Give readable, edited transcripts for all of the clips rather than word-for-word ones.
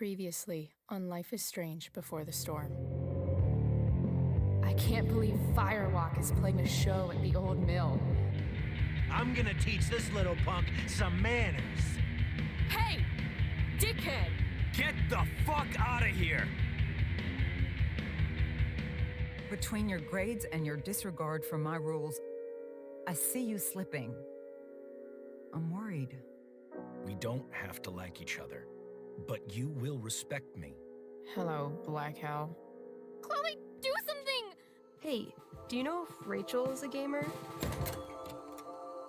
Previously on Life is Strange Before the Storm. I can't believe Firewalk is playing a show at the old mill. I'm gonna teach this little punk some manners. Hey! Dickhead! Get the fuck out of here! Between your grades and your disregard for my rules, I see you slipping. I'm worried. We don't have to like each other, but you will respect me. Hello, Black Owl. Chloe, do something! Hey, do you know if Rachel is a gamer?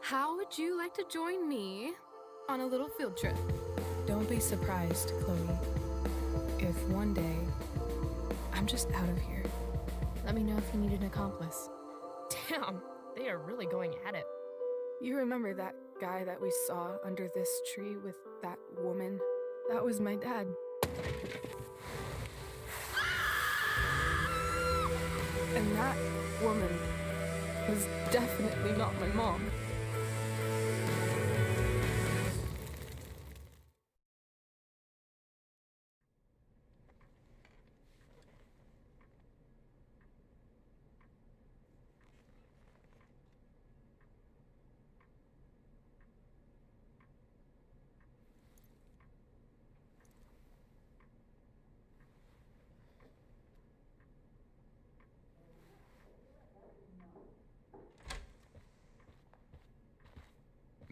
How would you like to join me on a little field trip? Don't be surprised, Chloe, if one day I'm just out of here. Let me know if you need an accomplice. Damn, they are really going at it. You remember that guy that we saw under this tree with that woman? That was my dad. And that woman was definitely not my mom.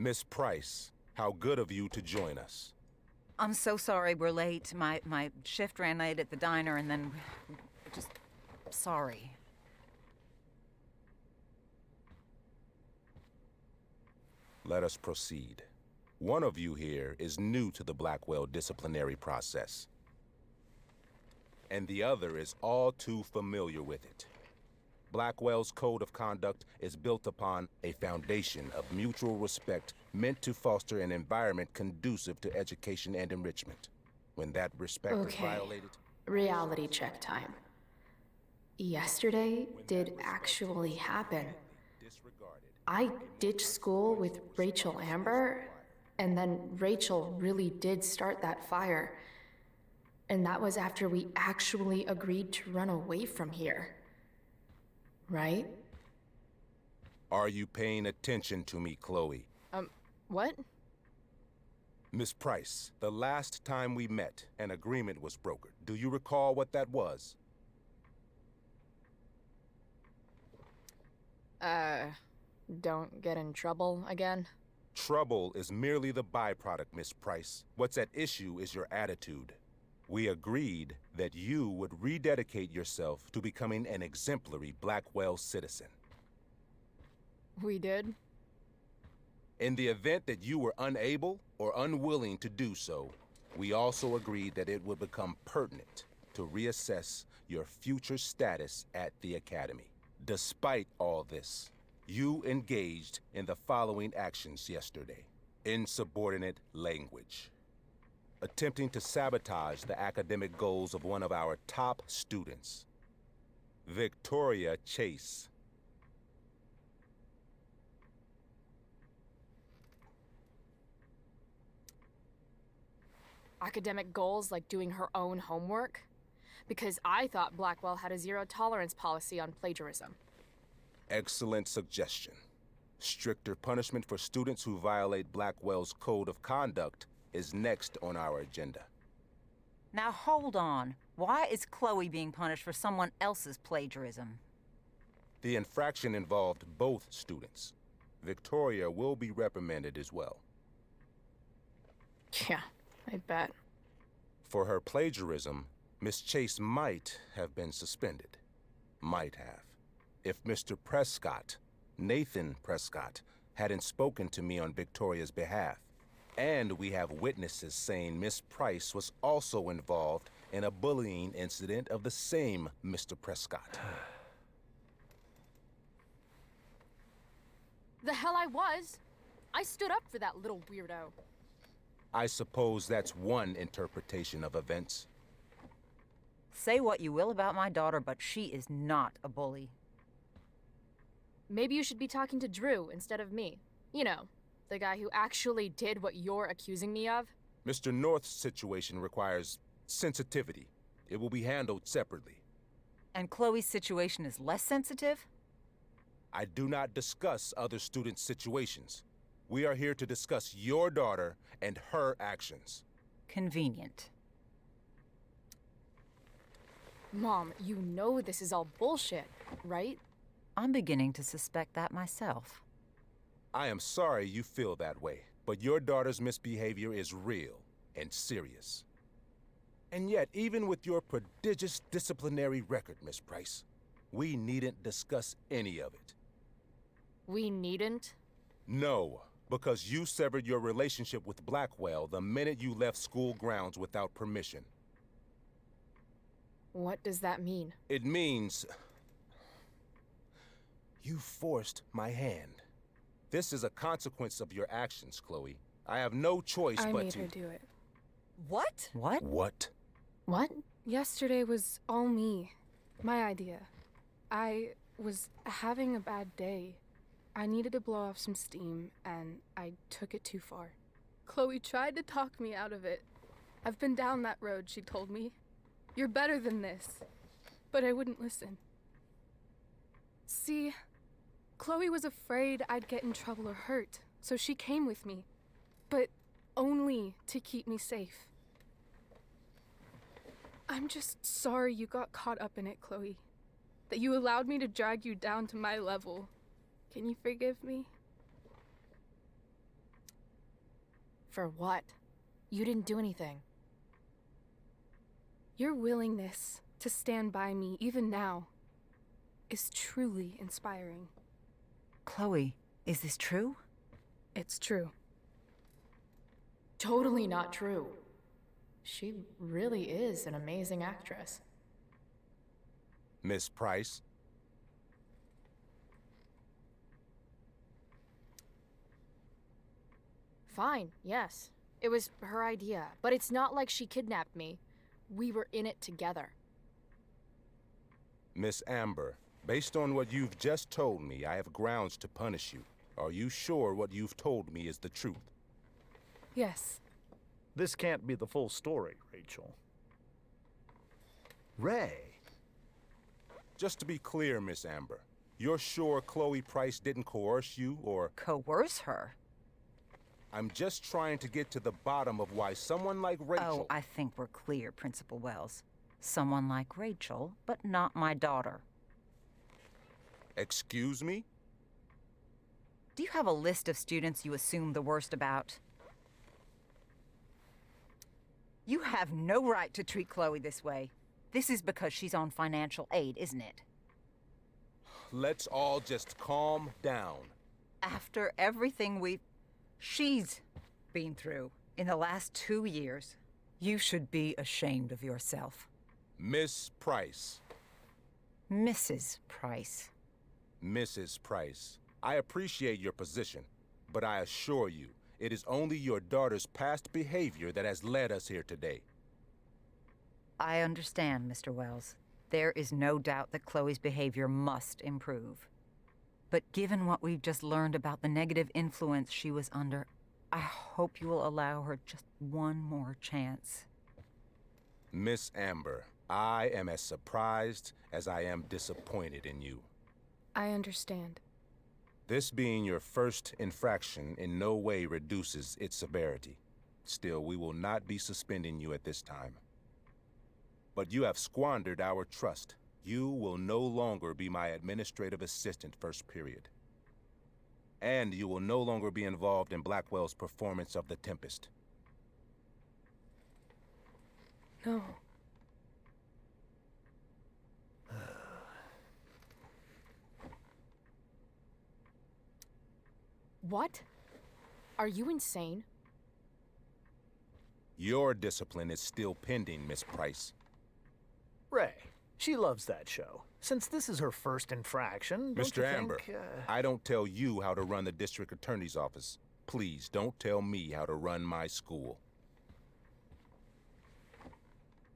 Miss Price, how good of you to join us. I'm so sorry we're late. My shift ran late at the diner and then just sorry. Let us proceed. One of you here is new to the Blackwell disciplinary process, and the other is all too familiar with it. Blackwell's code of conduct is built upon a foundation of mutual respect meant to foster an environment conducive to education and enrichment. When that respect is violated... Reality check time. Yesterday did actually happen. I ditched school with Rachel Amber, and then Rachel really did start that fire. And that was after we actually agreed to run away from here. Right? Are you paying attention to me, Chloe? What? Miss Price, the last time we met, an agreement was brokered. Do you recall what that was? Don't get in trouble again? Trouble is merely the byproduct, Miss Price. What's at issue is your attitude. We agreed that you would rededicate yourself to becoming an exemplary Blackwell citizen. We did? In the event that you were unable or unwilling to do so, we also agreed that it would become pertinent to reassess your future status at the Academy. Despite all this, you engaged in the following actions yesterday. Insubordinate language. Attempting to sabotage the academic goals of one of our top students, Victoria Chase. Academic goals like doing her own homework? Because I thought Blackwell had a zero-tolerance policy on plagiarism. Excellent suggestion. Stricter punishment for students who violate Blackwell's code of conduct is next on our agenda. Now hold on. Why is Chloe being punished for someone else's plagiarism? The infraction involved both students. Victoria will be reprimanded as well. Yeah, I bet. For her plagiarism, Miss Chase might have been suspended. Might have. If Mr. Prescott, Nathan Prescott, hadn't spoken to me on Victoria's behalf. And we have witnesses saying Miss Price was also involved in a bullying incident of the same Mr. Prescott. The hell I was! I stood up for that little weirdo. I suppose that's one interpretation of events. Say what you will about my daughter, but she is not a bully. Maybe you should be talking to Drew instead of me. You know, the guy who actually did what you're accusing me of. Mr. North's situation requires sensitivity. It will be handled separately. And Chloe's situation is less sensitive? I do not discuss other students' situations. We are here to discuss your daughter and her actions. Convenient. Mom, you know this is all bullshit, right? I'm beginning to suspect that myself. I am sorry you feel that way, but your daughter's misbehavior is real and serious. And yet, even with your prodigious disciplinary record, Miss Price, we needn't discuss any of it. We needn't? No, because you severed your relationship with Blackwell the minute you left school grounds without permission. What does that mean? It means you forced my hand. This is a consequence of your actions, Chloe. I have no choice I but made to... her do it. What? What? What? What? Yesterday was all me. My idea. I was having a bad day. I needed to blow off some steam, and I took it too far. Chloe tried to talk me out of it. I've been down that road, she told me. You're better than this. But I wouldn't listen. See, Chloe was afraid I'd get in trouble or hurt, so she came with me. But only to keep me safe. I'm just sorry you got caught up in it, Chloe. That you allowed me to drag you down to my level. Can you forgive me? For what? You didn't do anything. Your willingness to stand by me, even now, is truly inspiring. Chloe, is this true? It's true. Totally not true. She really is an amazing actress. Miss Price? Fine, yes. It was her idea, but it's not like she kidnapped me. We were in it together. Miss Amber, based on what you've just told me, I have grounds to punish you. Are you sure what you've told me is the truth? Yes. This can't be the full story, Rachel. Ray. Just to be clear, Miss Amber, you're sure Chloe Price didn't coerce you, or... Coerce her? I'm just trying to get to the bottom of why someone like Rachel... Oh, I think we're clear, Principal Wells. Someone like Rachel, but not my daughter. Excuse me? Do you have a list of students you assume the worst about? You have no right to treat Chloe this way. This is because she's on financial aid, isn't it? Let's all just calm down. After everything she's been through in the last 2 years, you should be ashamed of yourself. Miss Price. Mrs. Price. Mrs. Price, I appreciate your position, but I assure you, it is only your daughter's past behavior that has led us here today. I understand, Mr. Wells. There is no doubt that Chloe's behavior must improve. But given what we've just learned about the negative influence she was under, I hope you will allow her just one more chance. Miss Amber, I am as surprised as I am disappointed in you. I understand. This being your first infraction in no way reduces its severity. Still, we will not be suspending you at this time. But you have squandered our trust. You will no longer be my administrative assistant first period. And you will no longer be involved in Blackwell's performance of The Tempest. No. What? Are you insane? Your discipline is still pending, Miss Price. Ray. She loves that show. Since this is her first infraction, don't you Mr. Amber, think, I don't tell you how to run the district attorney's office. Please don't tell me how to run my school.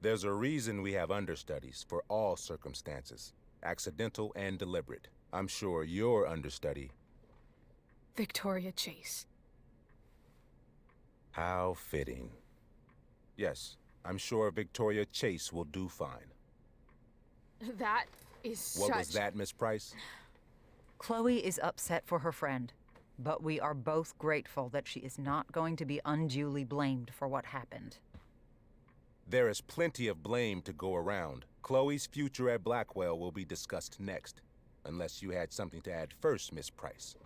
There's a reason we have understudies for all circumstances, accidental and deliberate. I'm sure your understudy... Victoria Chase. How fitting. Yes, I'm sure Victoria Chase will do fine. That is What was that, Miss Price? Chloe is upset for her friend, but we are both grateful that she is not going to be unduly blamed for what happened. There is plenty of blame to go around. Chloe's future at Blackwell will be discussed next, unless you had something to add first, Miss Price.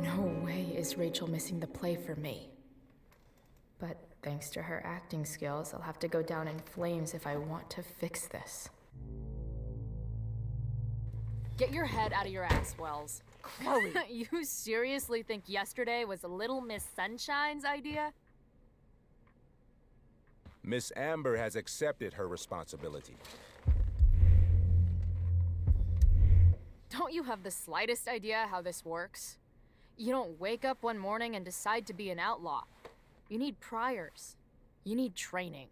No way is Rachel missing the play for me. But thanks to her acting skills, I'll have to go down in flames if I want to fix this. Get your head out of your ass, Wells. Chloe! You seriously think yesterday was Little Miss Sunshine's idea? Miss Amber has accepted her responsibility. Don't you have the slightest idea how this works? You don't wake up one morning and decide to be an outlaw. You need priors. You need training.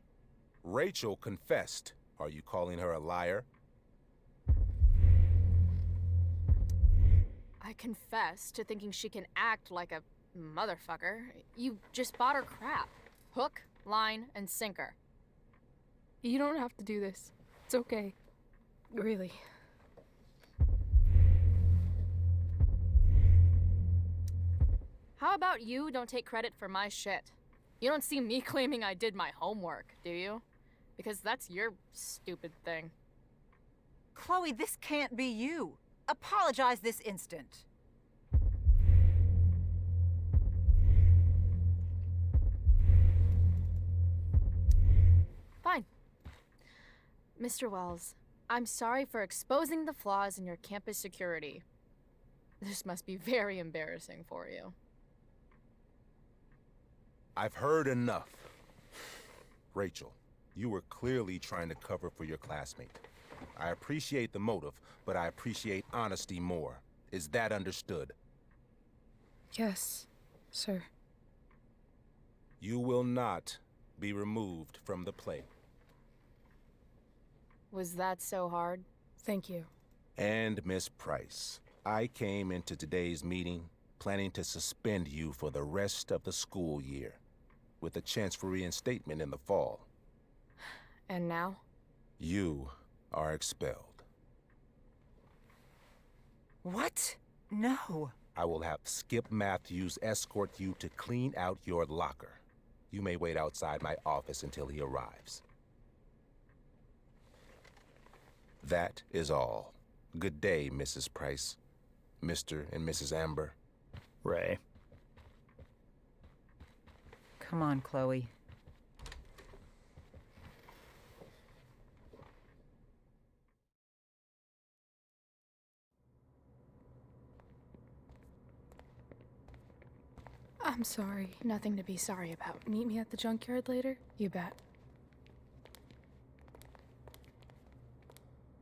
Rachel confessed. Are you calling her a liar? I confess to thinking she can act like a motherfucker. You just bought her crap. Hook, line, and sinker. You don't have to do this. It's okay. Really. How about you don't take credit for my shit? You don't see me claiming I did my homework, do you? Because that's your stupid thing. Chloe, this can't be you. Apologize this instant. Fine. Mr. Wells, I'm sorry for exposing the flaws in your campus security. This must be very embarrassing for you. I've heard enough. Rachel, you were clearly trying to cover for your classmate. I appreciate the motive, but I appreciate honesty more. Is that understood? Yes, sir. You will not be removed from the play. Was that so hard? Thank you. And Miss Price, I came into today's meeting planning to suspend you for the rest of the school year, with a chance for reinstatement in the fall. And now? You are expelled. What? No. I will have Skip Matthews escort you to clean out your locker. You may wait outside my office until he arrives. That is all. Good day, Mrs. Price. Mr. and Mrs. Amber. Ray. Come on, Chloe. I'm sorry. Nothing to be sorry about. Meet me at the junkyard later? You bet.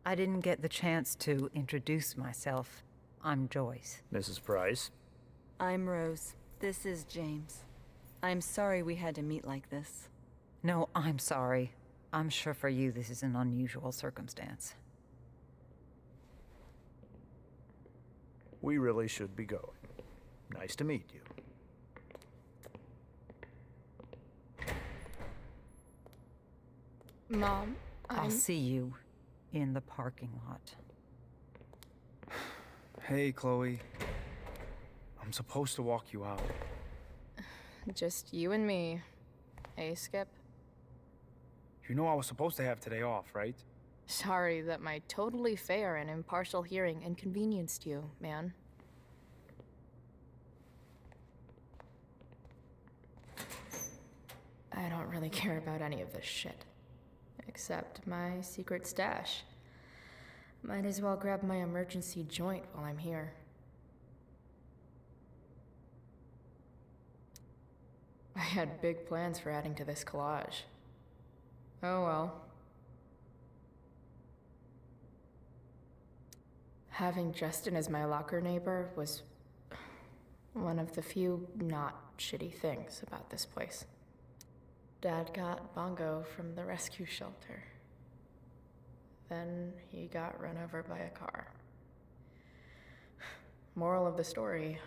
I didn't get the chance to introduce myself. I'm Joyce. Mrs. Price. I'm Rose. This is James. I'm sorry we had to meet like this. No, I'm sorry. I'm sure for you this is an unusual circumstance. We really should be going. Nice to meet you. Mom, I'll see you in the parking lot. Hey, Chloe. I'm supposed to walk you out. Just you and me. Hey, Skip? You know I was supposed to have today off, right? Sorry that my totally fair and impartial hearing inconvenienced you, man. I don't really care about any of this shit. Except my secret stash. Might as well grab my emergency joint while I'm here. I had big plans for adding to this collage. Oh well. Having Justin as my locker neighbor was one of the few not shitty things about this place. Dad got Bongo from the rescue shelter. Then he got run over by a car. Moral of the story,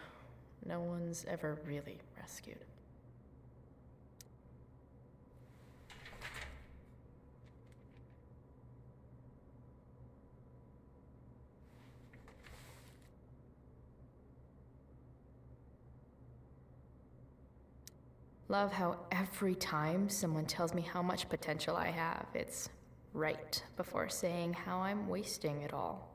no one's ever really rescued. Love how every time someone tells me how much potential I have, it's right before saying how I'm wasting it all.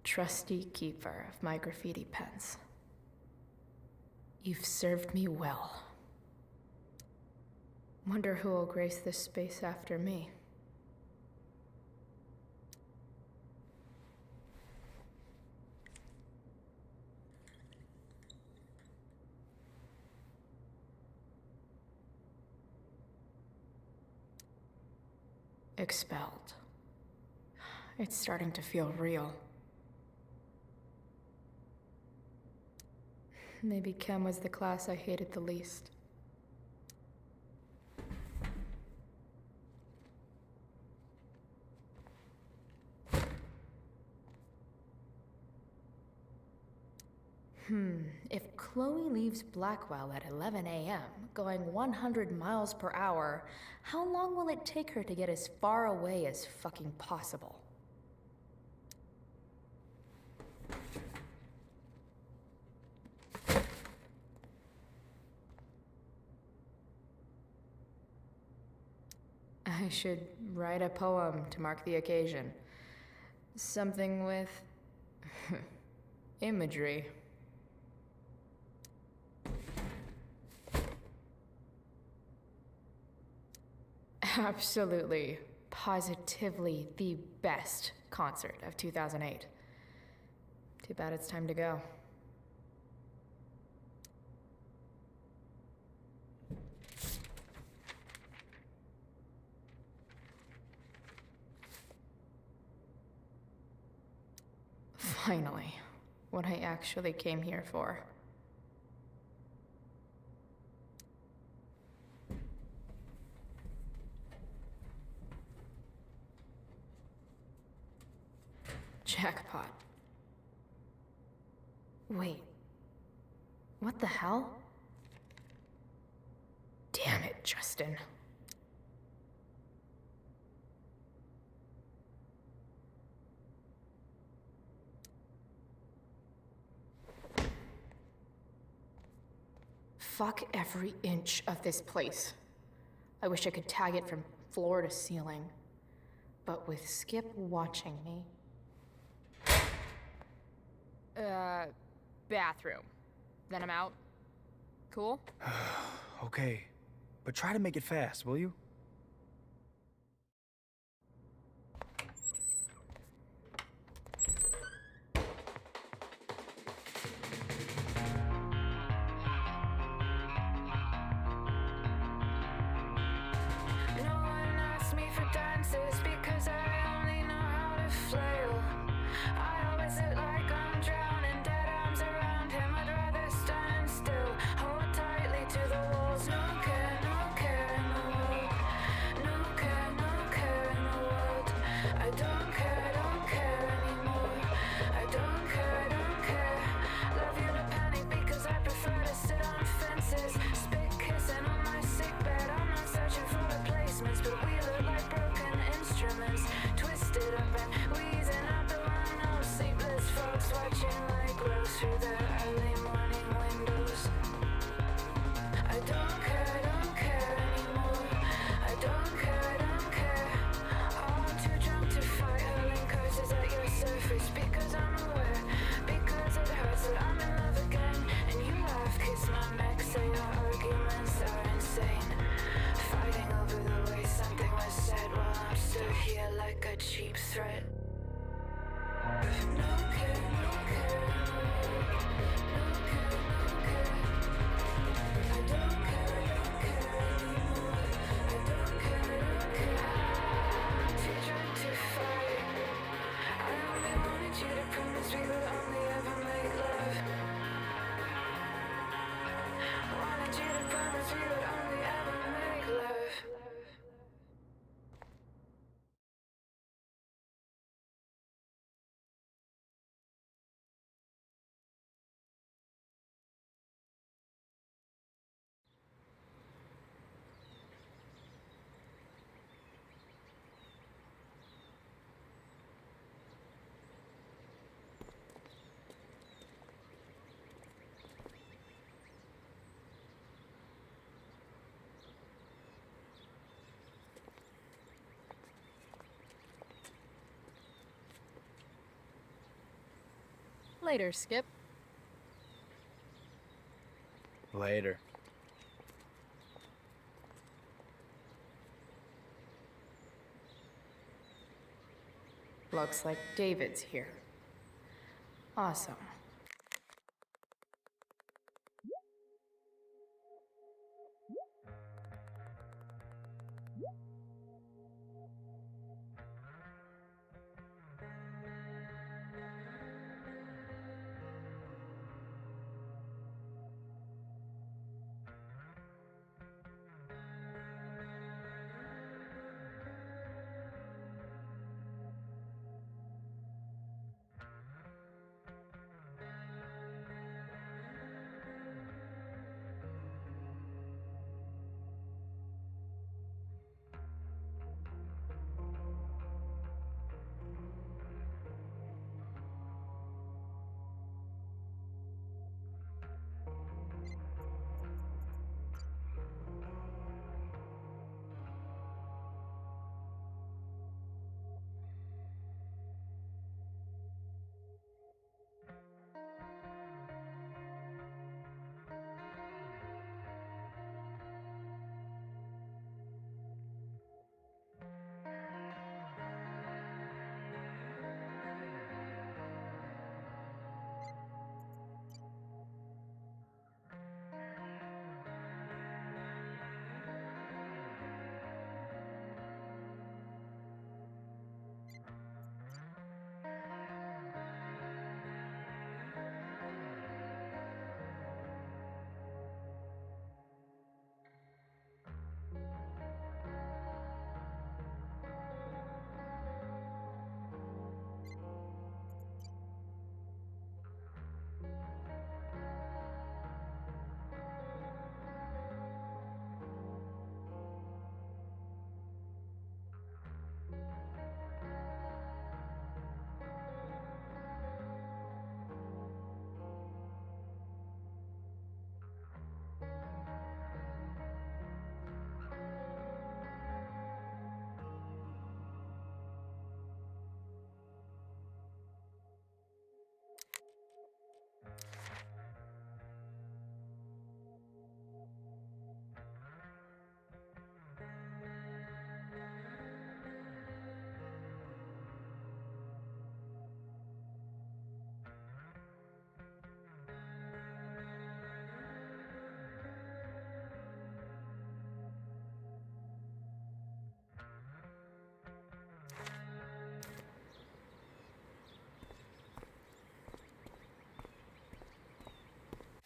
Trusty keeper of my graffiti pens. You've served me well. Wonder who will grace this space after me. Expelled. It's starting to feel real. Maybe Chem was the class I hated the least. If Chloe leaves Blackwell at 11 a.m., going 100 miles per hour, how long will it take her to get as far away as fucking possible? I should write a poem to mark the occasion. Something with imagery. Absolutely, positively the best concert of 2008. Too bad it's time to go. Finally, what I actually came here for. Jackpot. Wait. What the hell? Damn it, Justin. Fuck every inch of this place. I wish I could tag it from floor to ceiling. But with Skip watching me... Bathroom. Then I'm out. Cool? Okay, but try to make it fast, will you? But we look like broken instruments, twisted up and wheezing out the promise we would only ever make love. Wanted you to promise we would only ever make love. Later, Skip. Later. Looks like David's here. Awesome.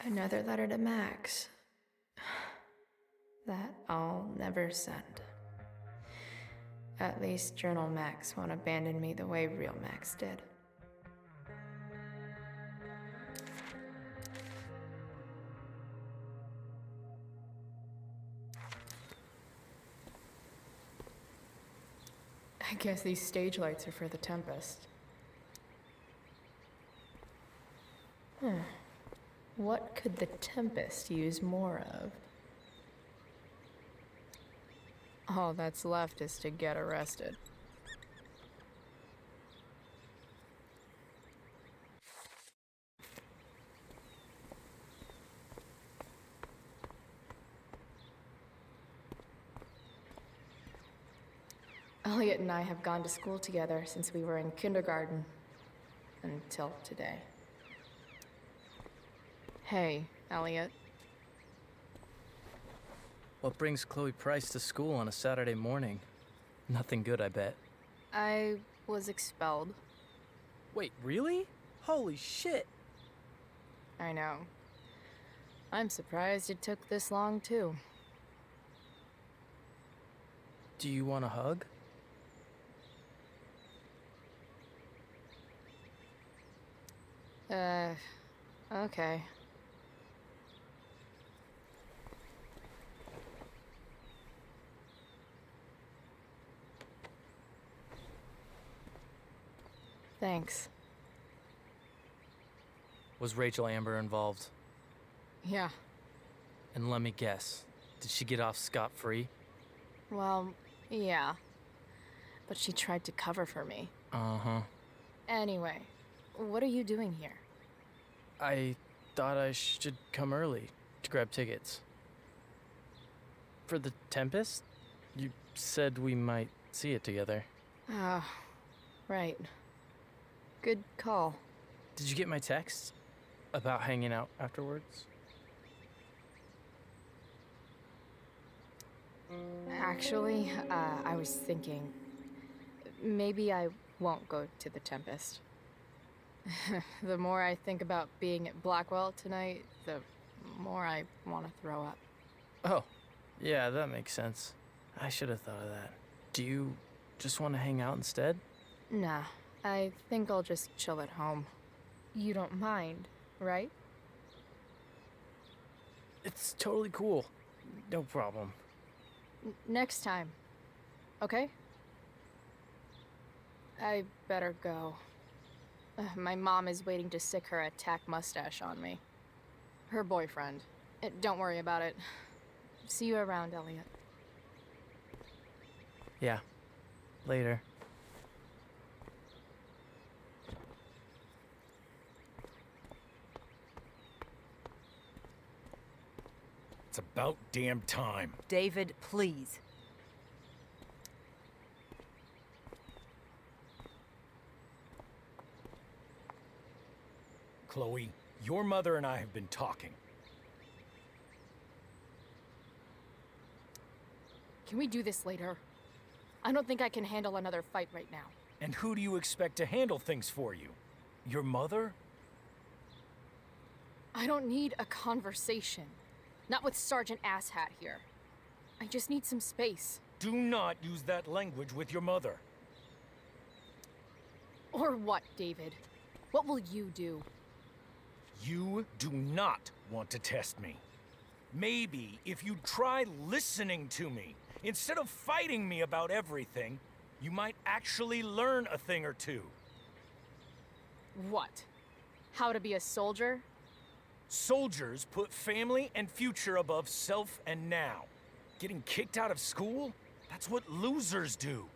Another letter to Max. That I'll never send. At least Journal Max won't abandon me the way real Max did. I guess these stage lights are for the Tempest. What could the Tempest use more of? All that's left is to get arrested. Elliot and I have gone to school together since we were in kindergarten. Until today. Hey, Elliot. What brings Chloe Price to school on a Saturday morning? Nothing good, I bet. I was expelled. Wait, really? Holy shit. I know. I'm surprised it took this long, too. Do you want a hug? Okay. Thanks. Was Rachel Amber involved? Yeah. And let me guess, did she get off scot-free? Well, yeah. But she tried to cover for me. Uh-huh. Anyway, what are you doing here? I thought I should come early to grab tickets. For the Tempest? You said we might see it together. Ah, right. Good call. Did you get my text about hanging out afterwards? Actually, I was thinking maybe I won't go to the Tempest. The more I think about being at Blackwell tonight, the more I want to throw up. Oh, yeah, that makes sense. I should have thought of that. Do you just want to hang out instead? Nah, I think I'll just chill at home. You don't mind, right? It's totally cool. No problem. Next time, okay? I better go. My mom is waiting to sick her attack mustache on me. Her boyfriend. Don't worry about it. See you around, Elliot. Yeah. Later. It's about damn time. David, please. Chloe, your mother and I have been talking. Can we do this later? I don't think I can handle another fight right now. And who do you expect to handle things for you? Your mother? I don't need a conversation. Not with Sergeant Asshat here. I just need some space. Do not use that language with your mother. Or what, David? What will you do? You do not want to test me. Maybe if you try listening to me, instead of fighting me about everything, you might actually learn a thing or two. What? How to be a soldier? Soldiers put family and future above self and now. Getting kicked out of school? That's what losers do.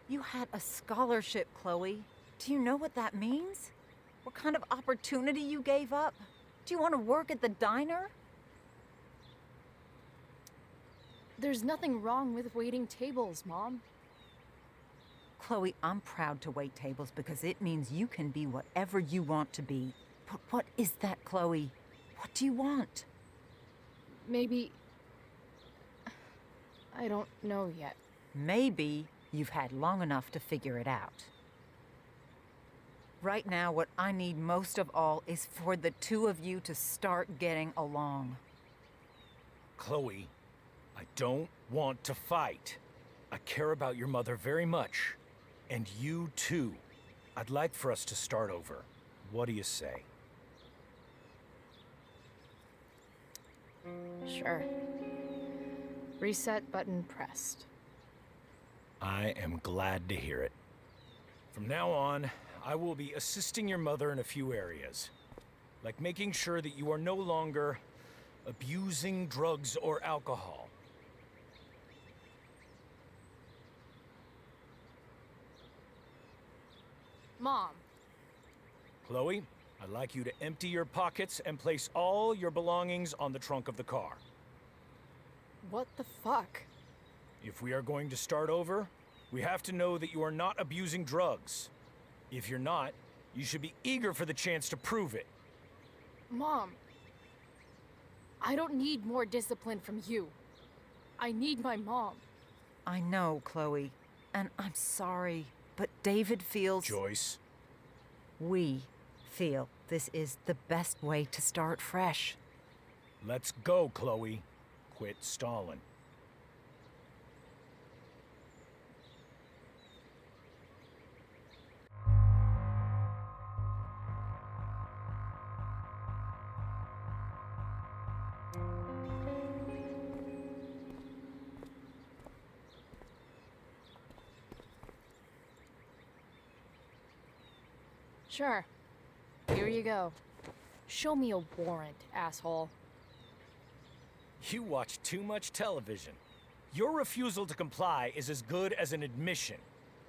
You had a scholarship, Chloe. Do you know what that means? What kind of opportunity you gave up? Do you want to work at the diner? There's nothing wrong with waiting tables, Mom. Chloe, I'm proud to wait tables because it means you can be whatever you want to be. But what is that, Chloe? What do you want? Maybe... I don't know yet. Maybe you've had long enough to figure it out. Right now, what I need most of all is for the two of you to start getting along. Chloe, I don't want to fight. I care about your mother very much. And you too. I'd like for us to start over. What do you say? Sure. Reset button pressed. I am glad to hear it. From now on, I will be assisting your mother in a few areas. Like making sure that you are no longer abusing drugs or alcohol. Mom. Chloe, I'd like you to empty your pockets and place all your belongings on the trunk of the car. What the fuck? If we are going to start over, we have to know that you are not abusing drugs. If you're not, you should be eager for the chance to prove it. Mom. I don't need more discipline from you. I need my mom. I know, Chloe, and I'm sorry, but David feels... Joyce, We feel this is the best way to start fresh. Let's go, Chloe. Quit stalling. Sure. Here you go. Show me a warrant, asshole. You watch too much television. Your refusal to comply is as good as an admission.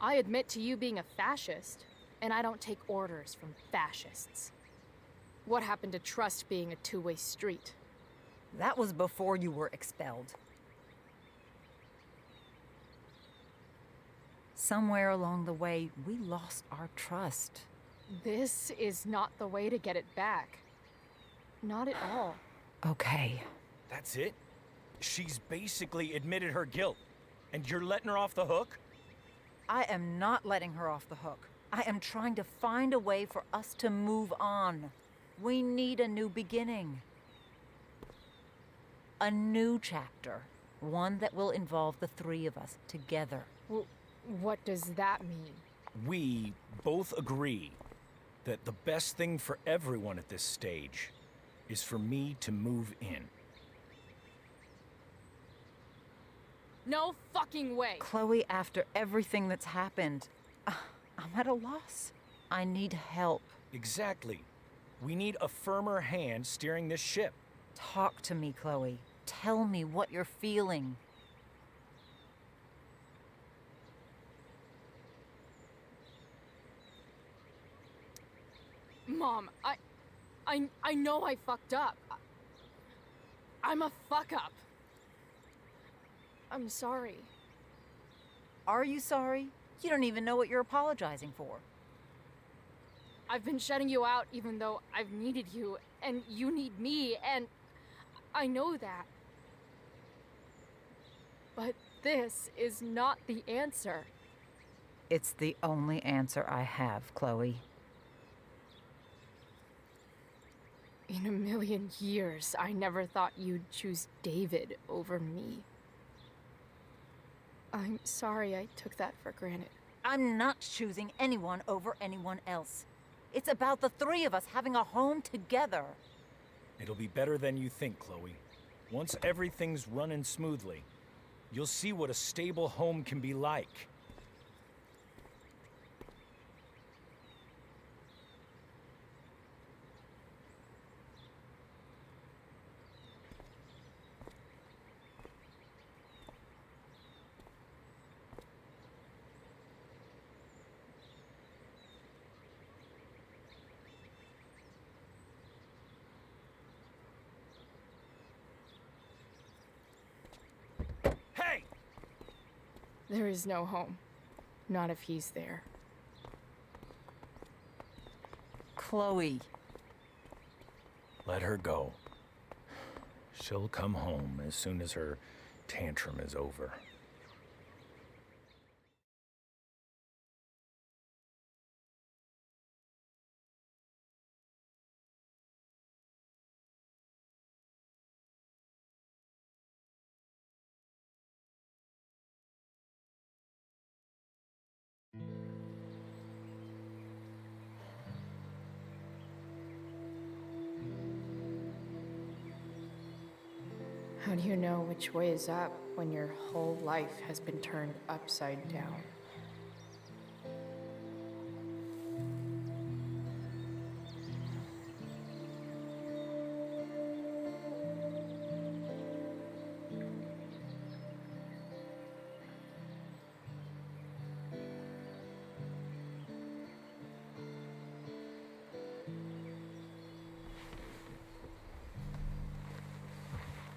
I admit to you being a fascist, and I don't take orders from fascists. What happened to trust being a two-way street? That was before you were expelled. Somewhere along the way, we lost our trust. This is not the way to get it back. Not at all. Okay. That's it? She's basically admitted her guilt, and you're letting her off the hook? I am not letting her off the hook. I am trying to find a way for us to move on. We need a new beginning. A new chapter. One that will involve the three of us together. What does that mean? We both agree that the best thing for everyone at this stage is for me to move in. No fucking way! Chloe, after everything that's happened, I'm at a loss. I need help. Exactly. We need a firmer hand steering this ship. Talk to me, Chloe. Tell me what you're feeling. Mom, I know I fucked up. I'm a fuck up. I'm sorry. Are you sorry? You don't even know what you're apologizing for. I've been shutting you out even though I've needed you, and you need me, and I know that. But this is not the answer. It's the only answer I have, Chloe. In a million years, I never thought you'd choose David over me. I'm sorry I took that for granted. I'm not choosing anyone over anyone else. It's about the three of us having a home together. It'll be better than you think, Chloe. Once everything's running smoothly, you'll see what a stable home can be like. There is no home. Not if he's there. Chloe. Let her go. She'll come home as soon as her tantrum is over. How do you know which way is up when your whole life has been turned upside down?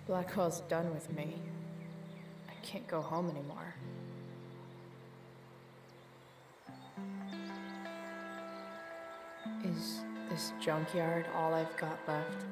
Blackwell's done with me. I can't go home anymore. Is this junkyard all I've got left?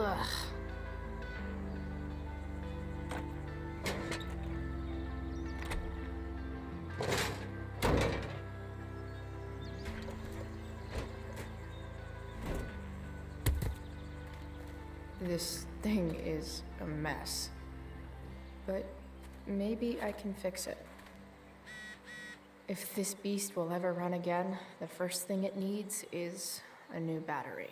Ugh. This thing is a mess. But maybe I can fix it. If this beast will ever run again, the first thing it needs is a new battery.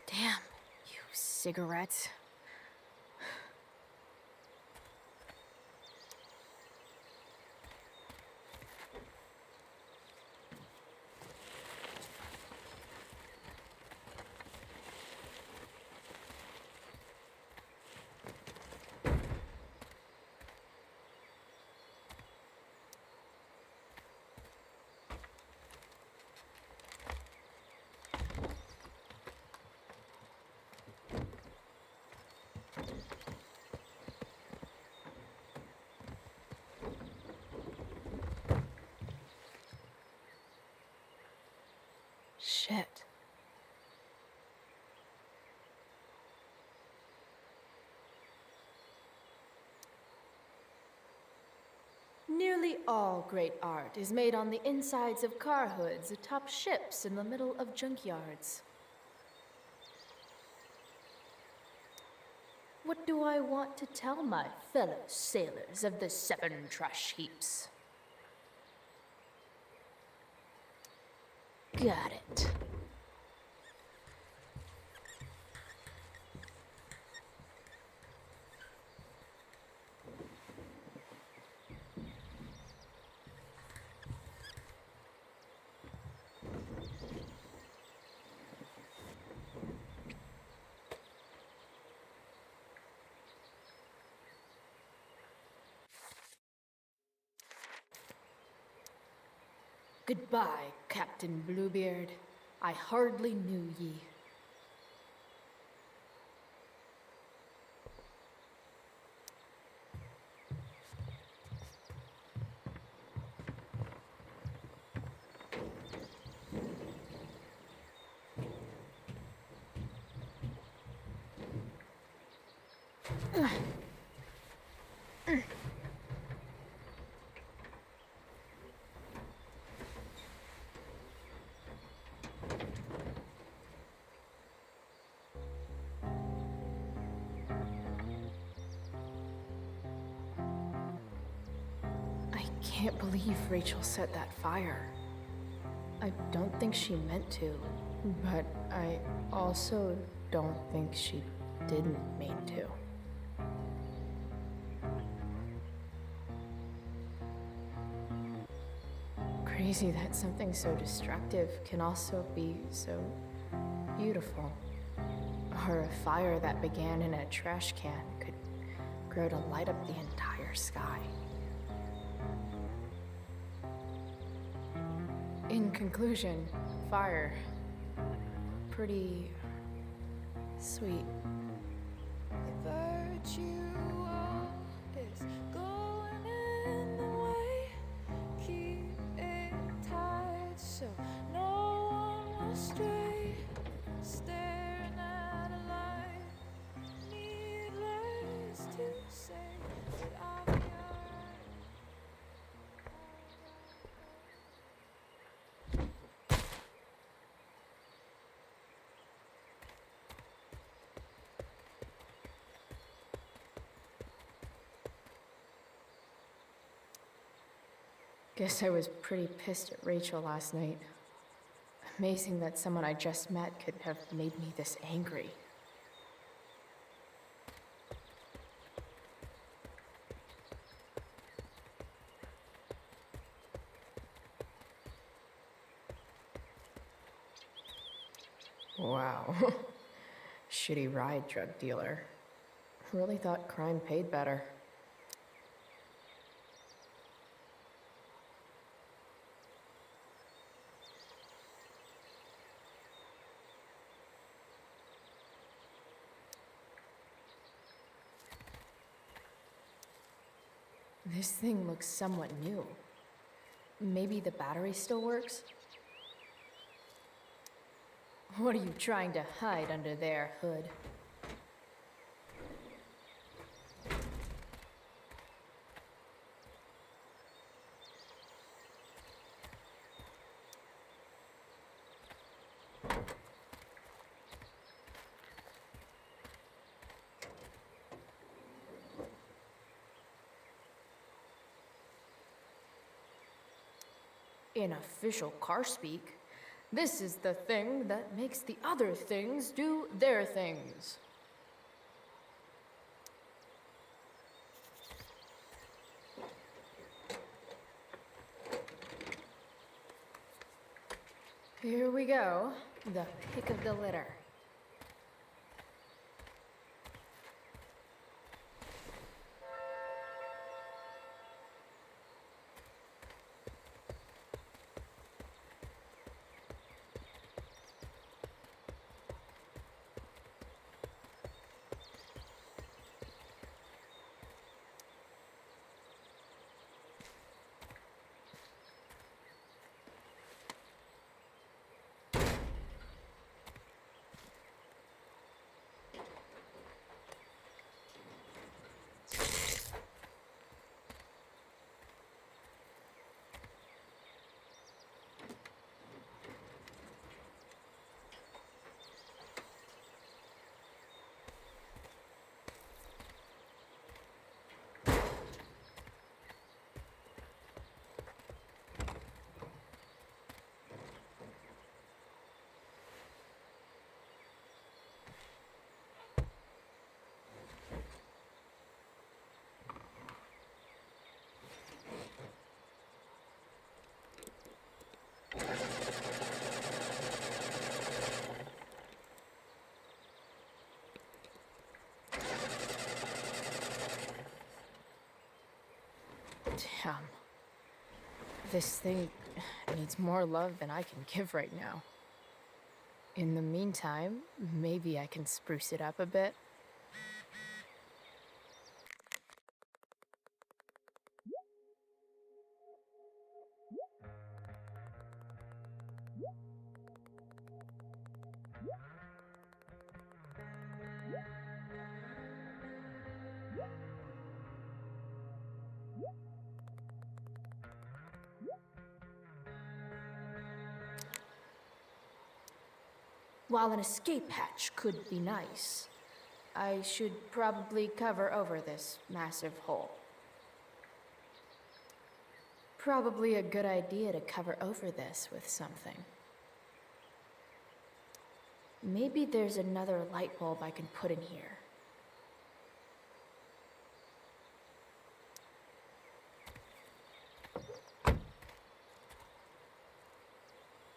Damn, you cigarettes. Shit. Nearly all great art is made on the insides of car hoods atop ships in the middle of junkyards. What do I want to tell my fellow sailors of the 7 trash heaps? Got it. Goodbye, Captain Bluebeard. I hardly knew ye. I can't believe Rachel set that fire. I don't think she meant to, but I also don't think she didn't mean to. Crazy that something so destructive can also be so beautiful. Or a fire that began in a trash can could grow to light up the entire sky. In conclusion, fire. Pretty sweet. The virtue is going in the way. Keep it tight so no one will stray. Staring at a light, needless to say that I'll be alright. Guess I was pretty pissed at Rachel last night. Amazing that someone I just met could have made me this angry. Wow. Shitty ride, drug dealer. Really thought crime paid better. This thing looks somewhat new. Maybe the battery still works? What are you trying to hide under there, Hood? In official car speak, this is the thing that makes the other things do their things. Here we go, the pick of the litter. Damn. This thing needs more love than I can give right now. In the meantime, maybe I can spruce it up a bit. While an escape hatch could be nice, I should probably cover over this massive hole. Probably a good idea to cover over this with something. Maybe there's another light bulb I can put in here.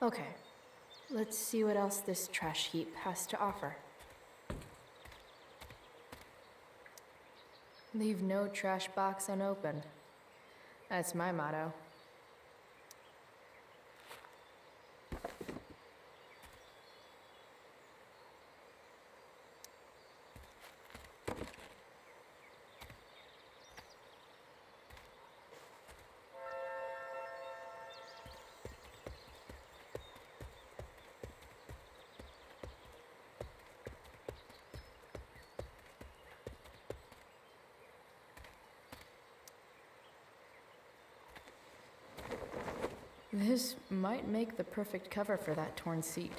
Okay. Let's see what else this trash heap has to offer. Leave no trash box unopened. That's my motto. This might make the perfect cover for that torn seat.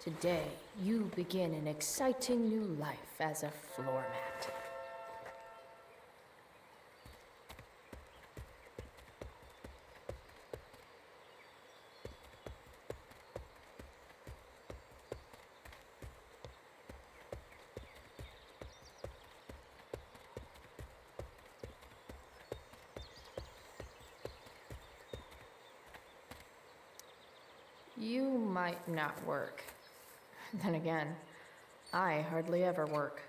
Today, you begin an exciting new life as a floor mat. You might not work. Then again, I hardly ever work.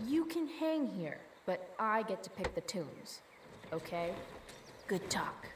You can hang here, but I get to pick the tunes. Okay? Good talk.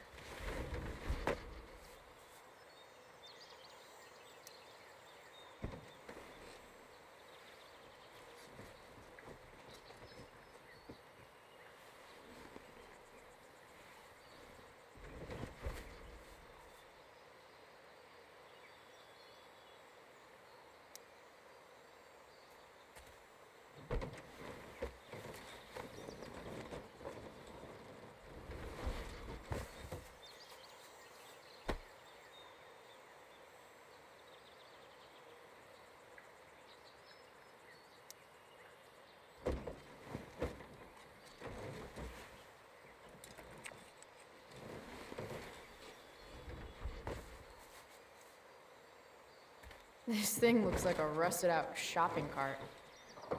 This thing looks like a rusted out shopping cart.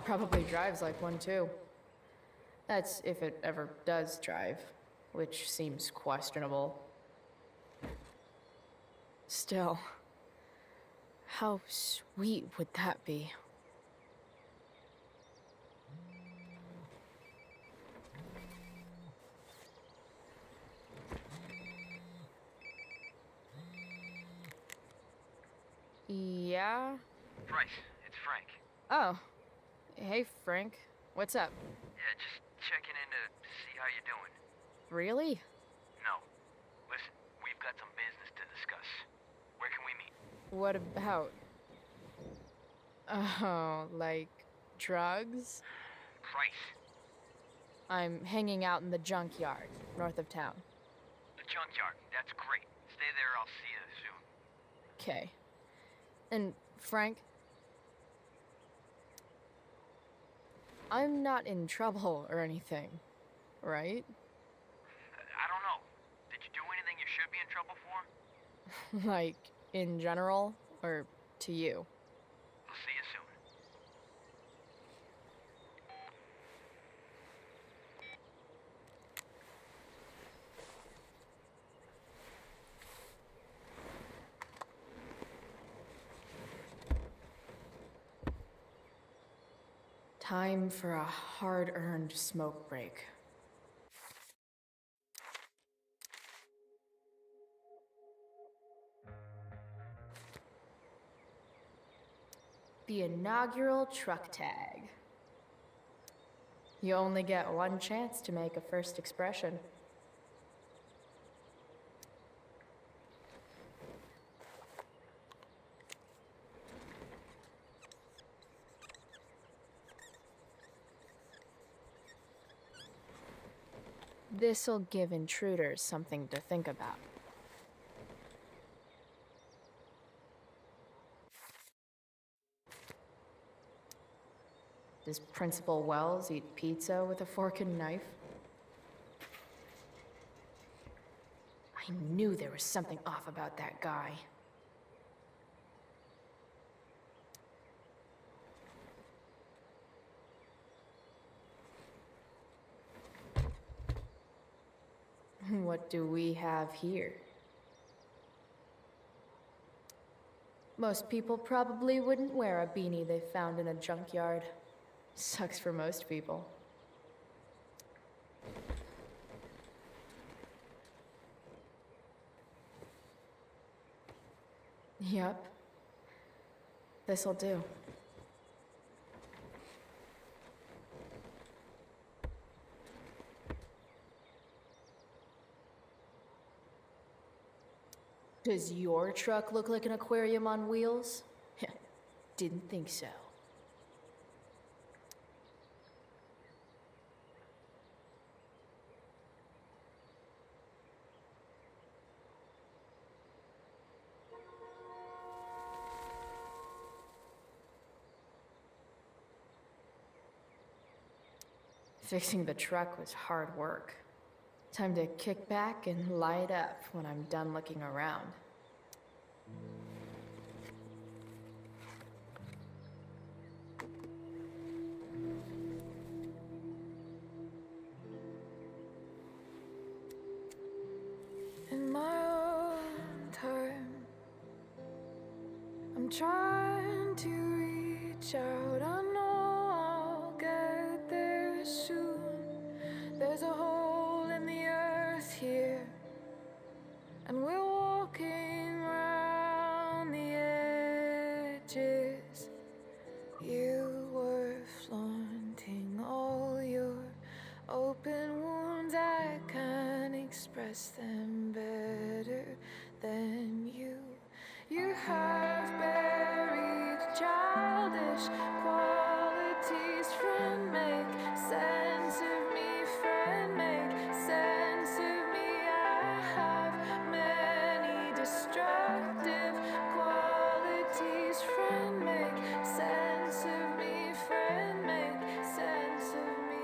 Probably drives like one too. That's if it ever does drive, which seems questionable. Still, how sweet would that be? Yeah? Bryce, it's Frank. Oh. Hey, Frank. What's up? Yeah, just checking in to see how you're doing. Really? No. Listen, we've got some business to discuss. Where can we meet? What about? Oh, like drugs? Bryce. I'm hanging out in the junkyard, north of town. The junkyard. That's great. Stay there, I'll see you soon. Okay. And, Frank, I'm not in trouble or anything, right? I don't know. Did you do anything you should be in trouble for? Like, in general, or to you? I'll see you soon. Time for a hard-earned smoke break. The inaugural truck tag. You only get one chance to make a first expression. This'll give intruders something to think about. Does Principal Wells eat pizza with a fork and knife? I knew there was something off about that guy. What do we have here? Most people probably wouldn't wear a beanie they found in a junkyard. Sucks for most people. Yep. This'll do. Does your truck look like an aquarium on wheels? Didn't think so. Fixing the truck was hard work. Time to kick back and light up when I'm done looking around. In my own time, I'm trying to reach out. I know I'll get there soon. There's a hole in the earth here, and we're walking around the edges. You were flaunting all your open wounds. I can't express them better than you. You have buried childish qualities. Friend, make sense of me. Friend, make sense of me. I have many destructive qualities. Friend, make sense of me. Friend, make sense of me.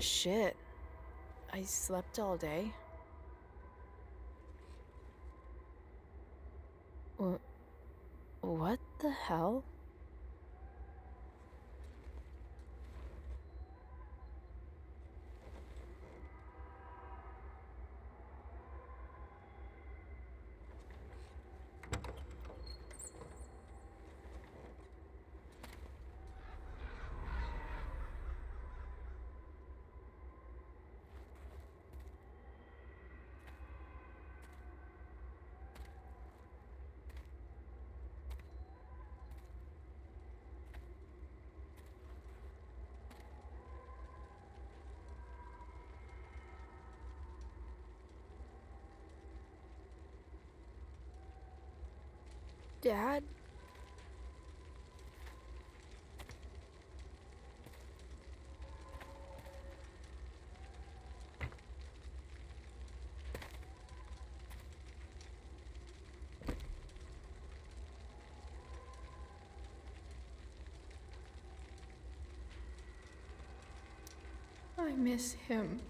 Shit. I slept all day. What the hell? Dad? I miss him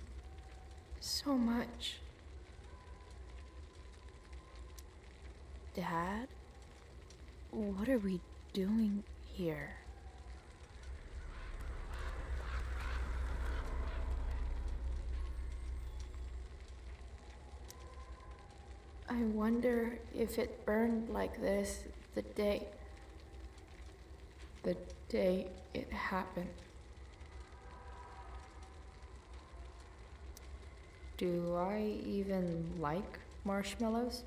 so much. Dad? What are we doing here? I wonder if it burned like this the day it happened. Do I even like marshmallows?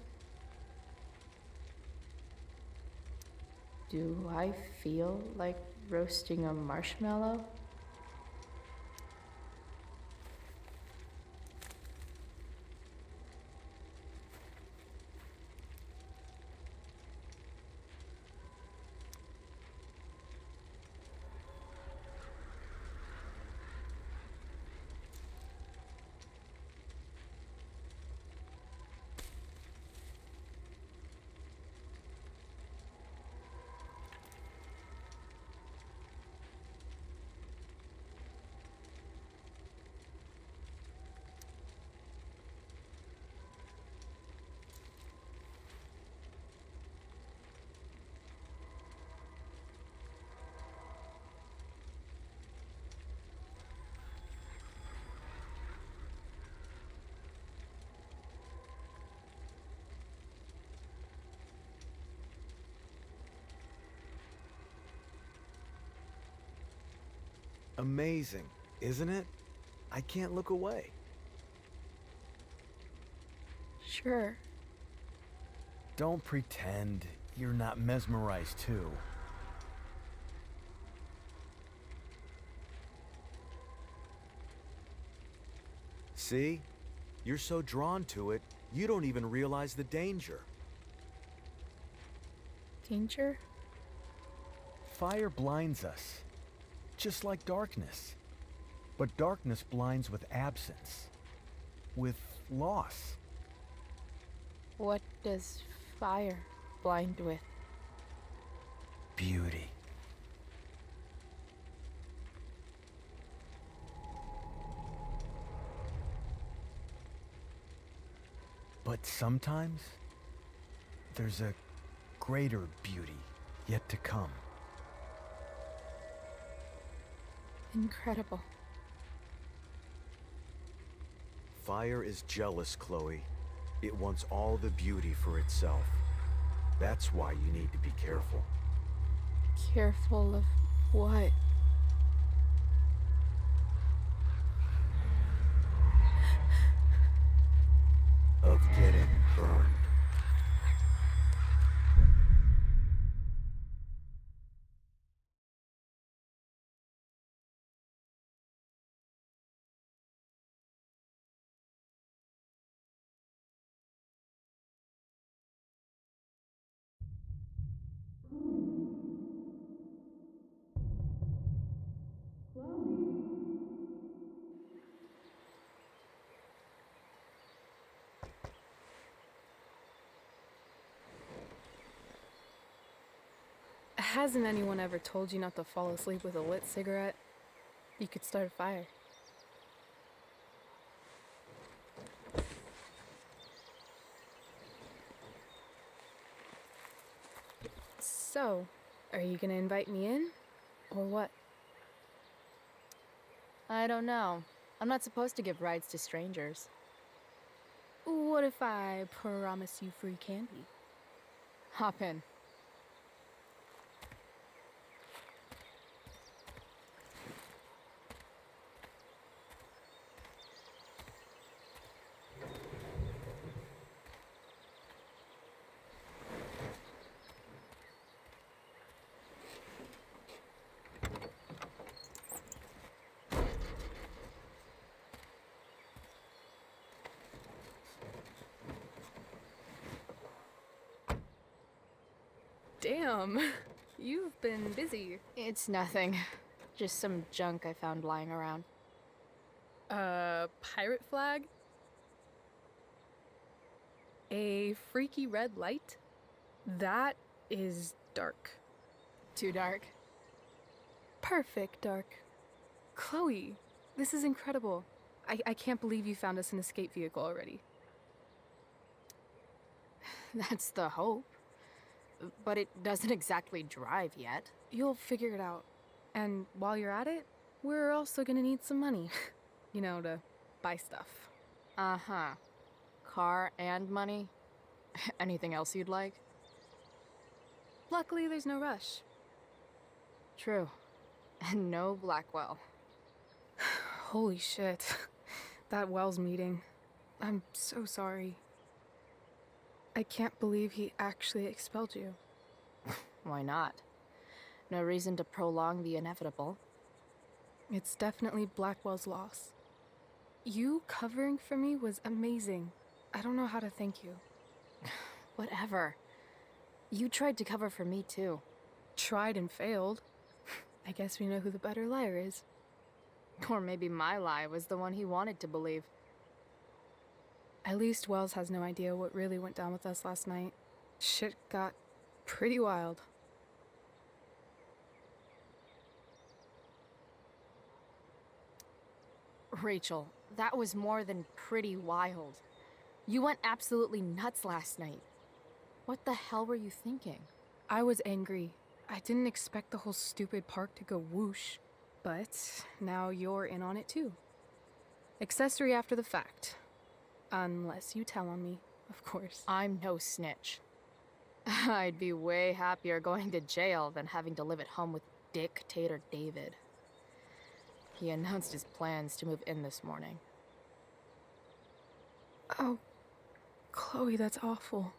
Do I feel like roasting a marshmallow? Amazing, isn't it? I can't look away. Sure. Don't pretend you're not mesmerized too. See? You're so drawn to it, you don't even realize the danger. Danger? Fire blinds us, just like darkness. But darkness blinds with absence, with loss. What does fire blind with? Beauty. But sometimes, there's a greater beauty yet to come. Incredible. Fire is jealous, Chloe. It wants all the beauty for itself. That's why you need to be careful. Careful of what? Of getting burned. Hasn't anyone ever told you not to fall asleep with a lit cigarette? You could start a fire. So, are you gonna invite me in? Or what? I don't know. I'm not supposed to give rides to strangers. What if I promise you free candy? Hop in. Damn, you've been busy. It's nothing. Just some junk I found lying around. Pirate flag? A freaky red light? That is dark. Too dark? Perfect dark. Chloe, this is incredible. I can't believe you found us an escape vehicle already. That's the hope. But it doesn't exactly drive yet. You'll figure it out. And while you're at it, we're also gonna need some money. You know, to buy stuff. Uh-huh. Car and money? Anything else you'd like? Luckily, there's no rush. True. And no Blackwell. Holy shit. That Wells meeting. I'm so sorry. I can't believe he actually expelled you. Why not? No reason to prolong the inevitable. It's definitely Blackwell's loss. You covering for me was amazing. I don't know how to thank you. Whatever. You tried to cover for me too. Tried and failed. I guess we know who the better liar is. Or maybe my lie was the one he wanted to believe. At least Wells has no idea what really went down with us last night. Shit got pretty wild. Rachel, that was more than pretty wild. You went absolutely nuts last night. What the hell were you thinking? I was angry. I didn't expect the whole stupid park to go whoosh. But now you're in on it too. Accessory after the fact. Unless you tell on me, of course. I'm no snitch. I'd be way happier going to jail than having to live at home with Dictator David. He announced his plans to move in this morning. Oh, Chloe, that's awful.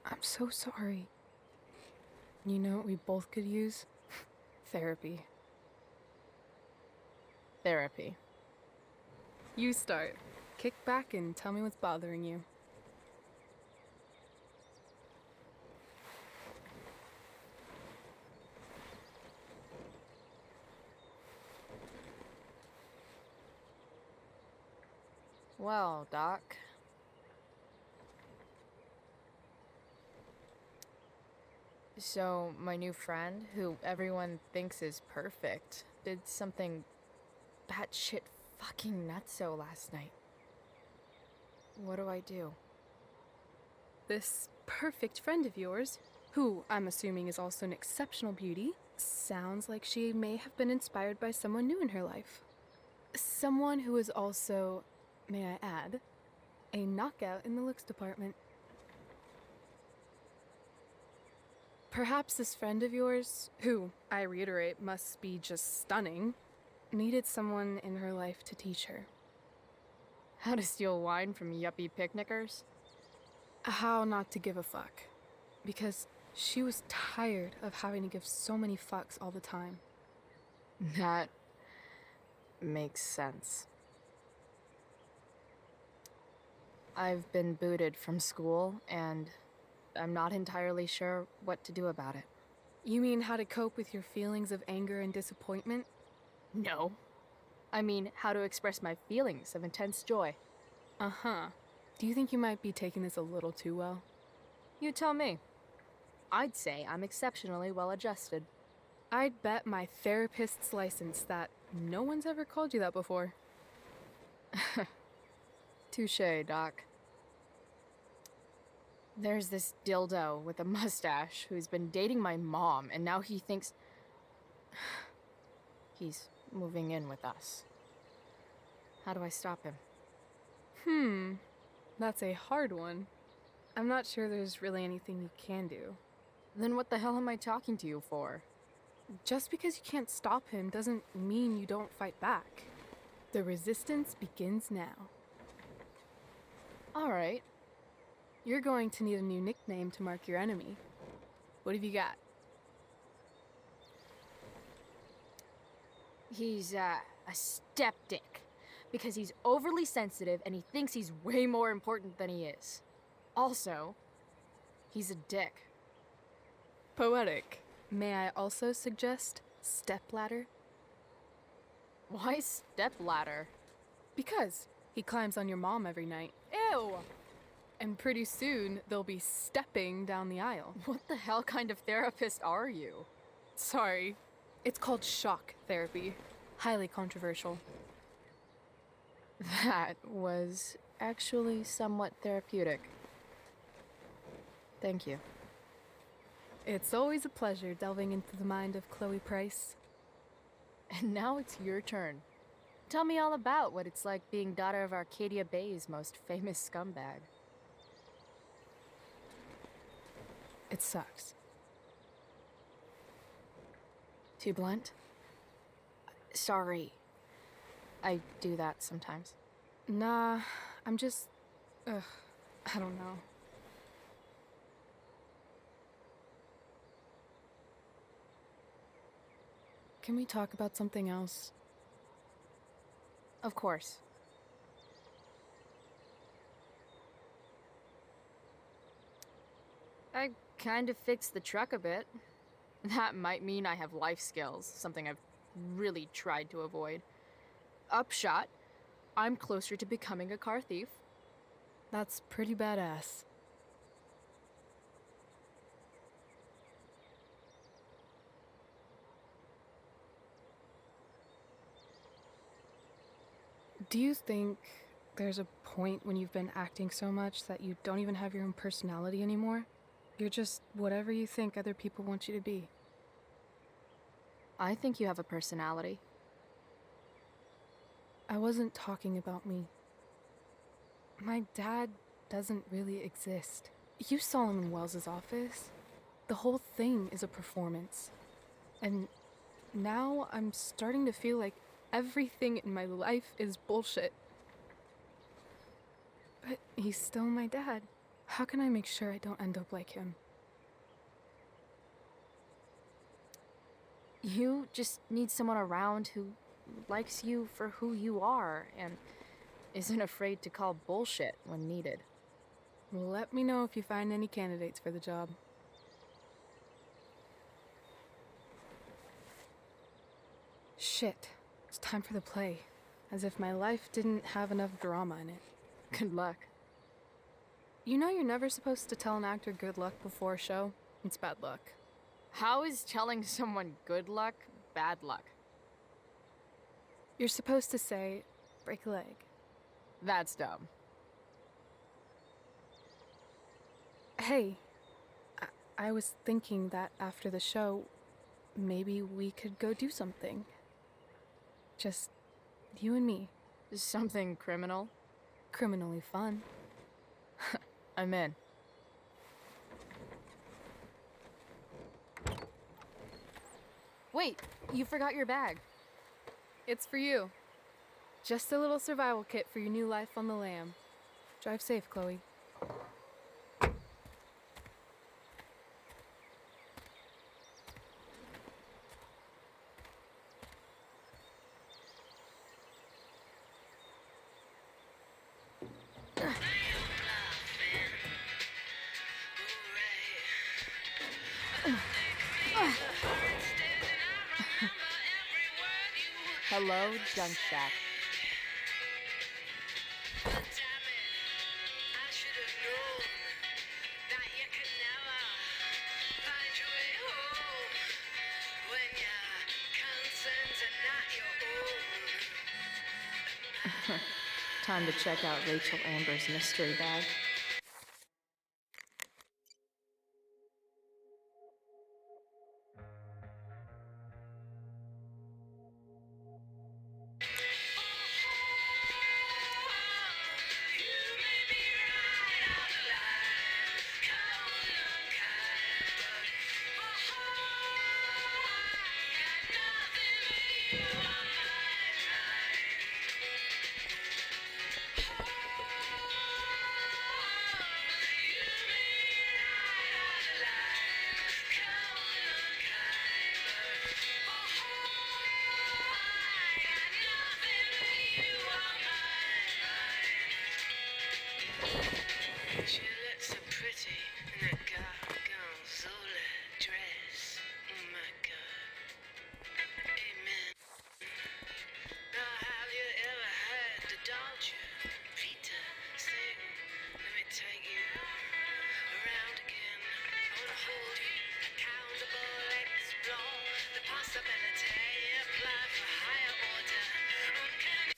I'm so sorry. You know what we both could use? Therapy. Therapy. You start. Kick back and tell me what's bothering you. Well, Doc. So, my new friend, who everyone thinks is perfect, did something batshit fucking nutso last night. What do I do? This perfect friend of yours, who I'm assuming is also an exceptional beauty, sounds like she may have been inspired by someone new in her life. Someone who is also, may I add, a knockout in the looks department. Perhaps this friend of yours, who, I reiterate, must be just stunning, needed someone in her life to teach her. How to steal wine from yuppie picnickers? How not to give a fuck. Because she was tired of having to give so many fucks all the time. That makes sense. I've been booted from school, and I'm not entirely sure what to do about it. You mean how to cope with your feelings of anger and disappointment? No. I mean, how to express my feelings of intense joy. Uh-huh. Do you think you might be taking this a little too well? You tell me. I'd say I'm exceptionally well adjusted. I'd bet my therapist's license that no one's ever called you that before. Touché, Doc. There's this dildo with a mustache who's been dating my mom, and now he thinks he's moving in with us. How do I stop him? That's a hard one. I'm not sure there's really anything you can do. Then what the hell am I talking to you for? Just because you can't stop him doesn't mean you don't fight back. The resistance begins now. All right. You're going to need a new nickname to mark your enemy. What have you got? He's, a skeptic. Because he's overly sensitive and he thinks he's way more important than he is. Also, he's a dick. Poetic. May I also suggest stepladder? Why stepladder? Because he climbs on your mom every night. Ew! And pretty soon, they'll be stepping down the aisle. What the hell kind of therapist are you? Sorry. It's called shock therapy. Highly controversial. That was actually somewhat therapeutic. Thank you. It's always a pleasure delving into the mind of Chloe Price. And now it's your turn. Tell me all about what it's like being daughter of Arcadia Bay's most famous scumbag. It sucks. Too blunt? Sorry. I do that sometimes. Nah, I'm just... I don't know. Can we talk about something else? Of course. I kind of fixed the truck a bit. That might mean I have life skills, something I've really tried to avoid. Upshot, I'm closer to becoming a car thief. That's pretty badass. Do you think there's a point when you've been acting so much that you don't even have your own personality anymore? You're just whatever you think other people want you to be. I think you have a personality. I wasn't talking about me. My dad doesn't really exist. You saw him in Wells's office. The whole thing is a performance. And now I'm starting to feel like Everything in my life is bullshit. But he's still my dad. How can I make sure I don't end up like him? You just need someone around who likes you for who you are and isn't afraid to call bullshit when needed. Let me know if you find any candidates for the job. Shit. It's time for the play. As if my life didn't have enough drama in it. Good luck. You know you're never supposed to tell an actor good luck before a show? It's bad luck. How is telling someone good luck bad luck? You're supposed to say, break a leg. That's dumb. Hey, I was thinking that after the show, maybe we could go do something. Just you and me. Something criminal? Criminally fun. I'm in. Wait, you forgot your bag. It's for you. Just a little survival kit for your new life on the lam. Drive safe, Chloe. Hello, Junk Shack. Time to check out Rachel Amber's mystery bag. She looks so pretty in that gorgonzola dress. Oh my God. Amen. Now have you ever heard the Dolce Vita sing? Let me take you around again. I wanna hold you accountable, explore the possibility, apply for higher order. Okay.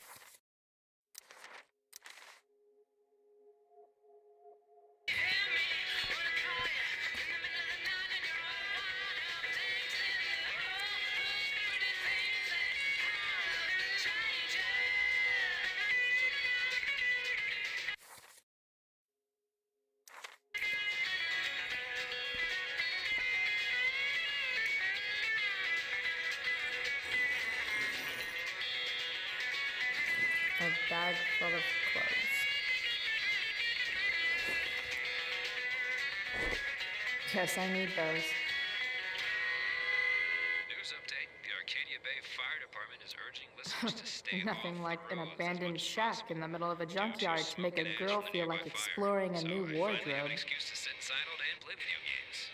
A bag full of clothes. Guess I need those. News update. The Arcadia Bay Fire Department is urging listeners to stay Nothing off like the an roads as abandoned much as shack possible. in the middle of a Due to junkyard to make smoke a and girl ash from feel nearby like fire. exploring a So new I finally have wardrobe. an excuse to sit entitled and play video games.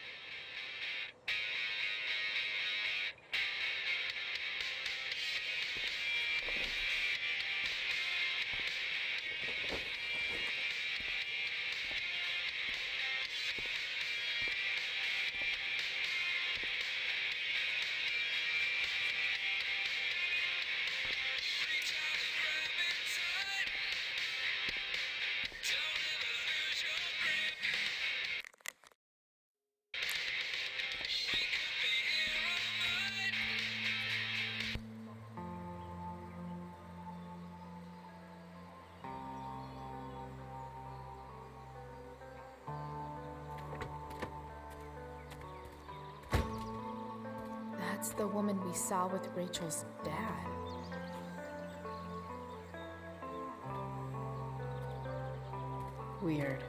That's the woman we saw with Rachel's dad. Weird.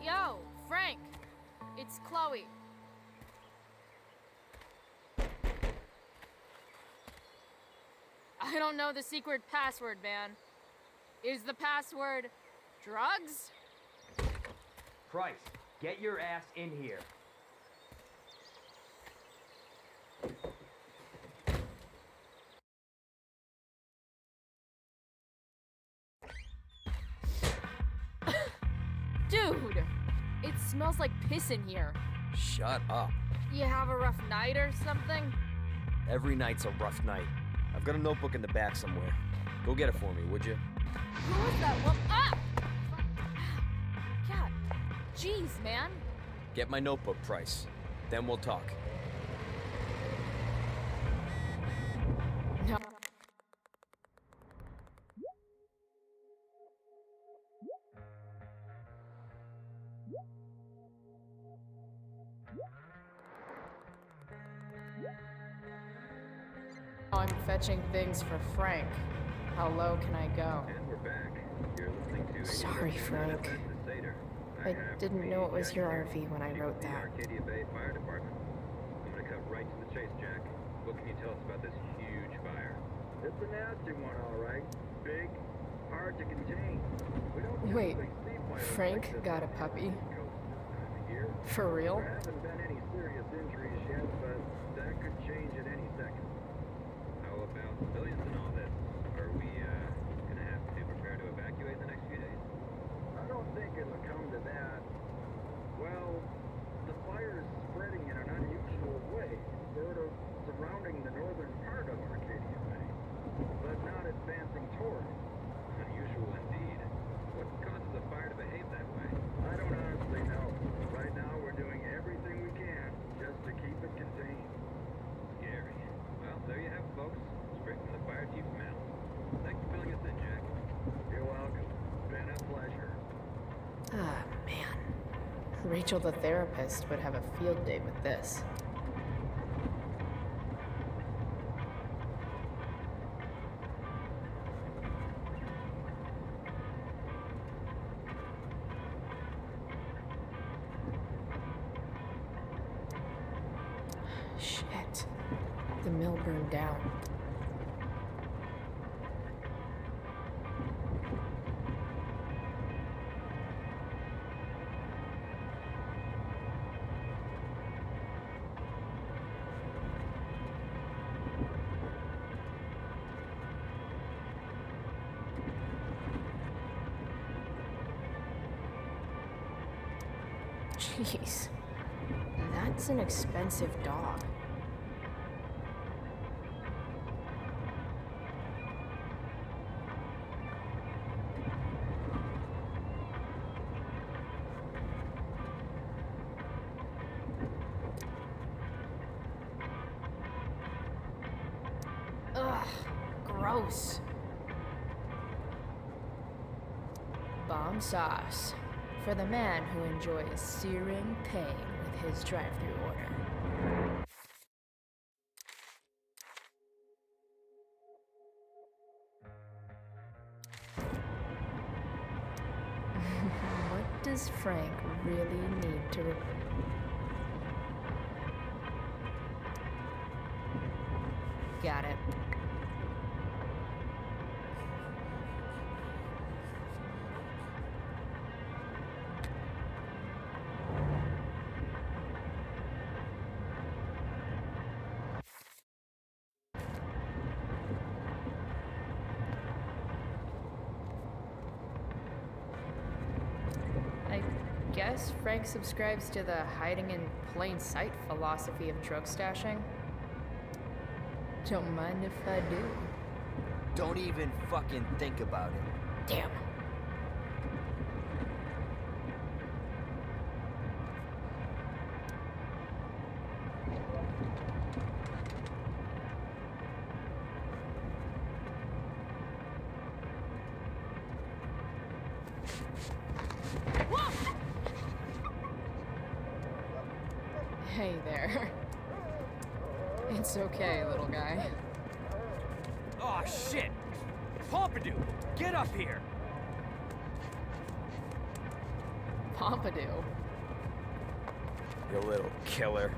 Yo, Frank! It's Chloe. I don't know the secret password, man. Is the password drugs? Price, get your ass in here. Dude! It smells like piss in here. Shut up. You have a rough night or something? Every night's a rough night. I've got a notebook in the back somewhere. Go get it for me, would you? Who was that one? Ah! God. Jeez, man. Get my notebook, Price. Then we'll talk. No. I'm fetching things for Frank. How low can I go? And we're back. You're listening to Sorry, Frank. I didn't know it was your RV when I wrote the that. Arcadia Bay Fire Department. I'm gonna cut right to the chase, Jack. What can you tell us about this huge fire? It's a nasty one, all right. Big, hard to contain. We don't Wait, typically see fires Frank like this got a on the puppy? East Coast this time of year. For real? There haven't been any serious injuries yet, but that could change at any second. How about civilians in all this? Are we gonna have to prepare to evacuate in the next few days? I don't think it'll come to that. Well, the fire is spreading in an unusual way, sort of surrounding the northern part of Arcadia Bay, but not advancing toward it. Unusual indeed. What causes a fire to behave that way? I don't honestly know. Right now, we're doing everything we can just to keep it contained. Scary. Well, there you have it, folks. Straight from the fire chief's mouth. Thanks for filling us in, Jack. You're welcome. Been a pleasure. Ah, man. Rachel the therapist would have a field day with this. Shit. The mill burned down. Jeez. That's an expensive dog. Ugh, gross. Bomb sauce. For the man who enjoys searing pain with his drive-thru order. What does Frank really need to Got it. I guess Frank subscribes to the hiding in plain sight philosophy of drug stashing. Don't mind if I do. Don't even fucking think about it. Damn. Hey there. It's okay, little guy. Aw, shit! Pompidou, get up here! Pompidou. You little killer.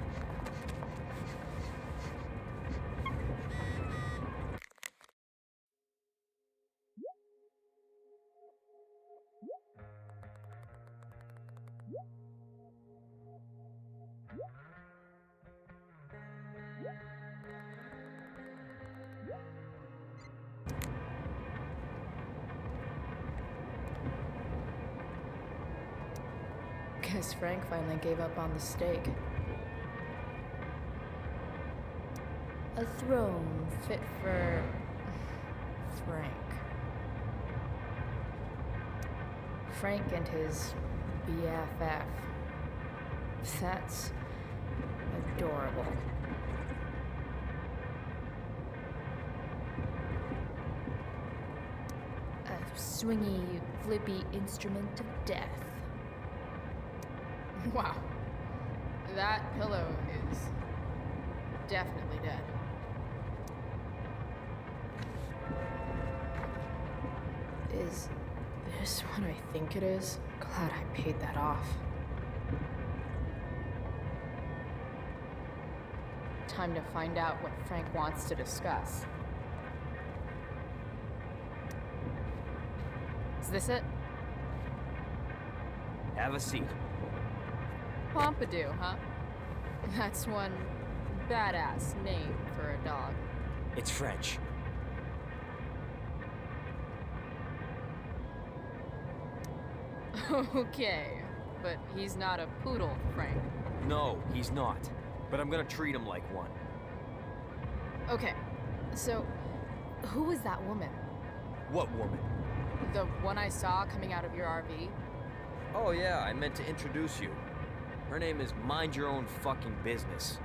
Guess Frank finally gave up on the steak. A throne fit for Frank. Frank and his BFF. That's adorable. A swingy, flippy instrument of death. Wow. That pillow is definitely dead. Is this what I think it is? Glad I paid that off. Time to find out what Frank wants to discuss. Is this it? Have a seat. Pompidou, huh? That's one badass name for a dog. It's French. Okay, but he's not a poodle, Frank. No, he's not. But I'm gonna treat him like one. Okay, so who was that woman? What woman? The one I saw coming out of your RV? Oh yeah, I meant to introduce you. Her name is Mind Your Own Fucking Business.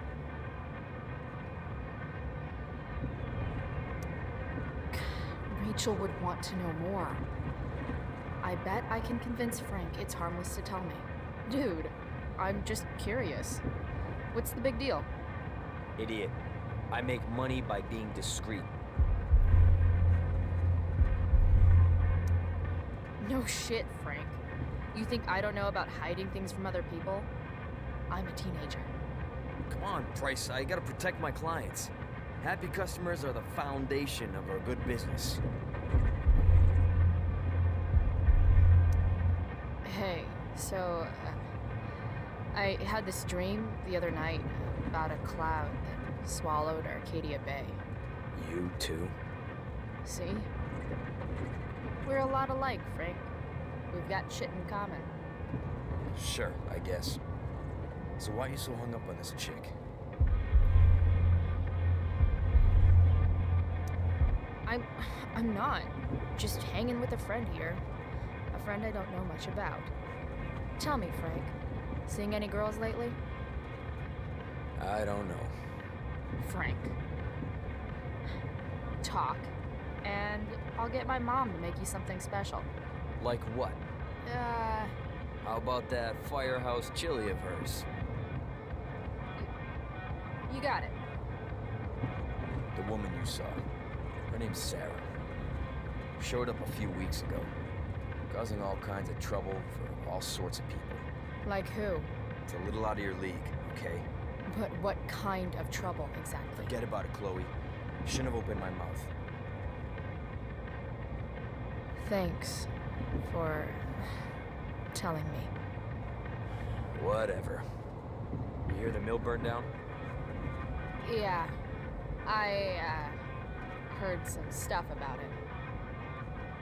Rachel would want to know more. I bet I can convince Frank it's harmless to tell me. Dude, I'm just curious. What's the big deal? Idiot. I make money by being discreet. No shit, Frank. You think I don't know about hiding things from other people? I'm a teenager. Come on, Price, I gotta protect my clients. Happy customers are the foundation of a good business. Hey, so, I had this dream the other night about a cloud that swallowed Arcadia Bay. You too? See? We're a lot alike, Frank. We've got shit in common. Sure, I guess. So why are you so hung up on this chick? I'm not. Just hanging with a friend here. A friend I don't know much about. Tell me, Frank, seeing any girls lately? I don't know. Frank. Talk, and I'll get my mom to make you something special. Like what? How about that firehouse chili of hers? You got it. The woman you saw. Her name's Sarah. Showed up a few weeks ago, causing all kinds of trouble for all sorts of people. Like who? It's a little out of your league, okay? But what kind of trouble exactly? Forget about it, Chloe. Shouldn't have opened my mouth. Thanks for telling me. Whatever. You hear the mill burned down? Yeah. I, heard some stuff about it.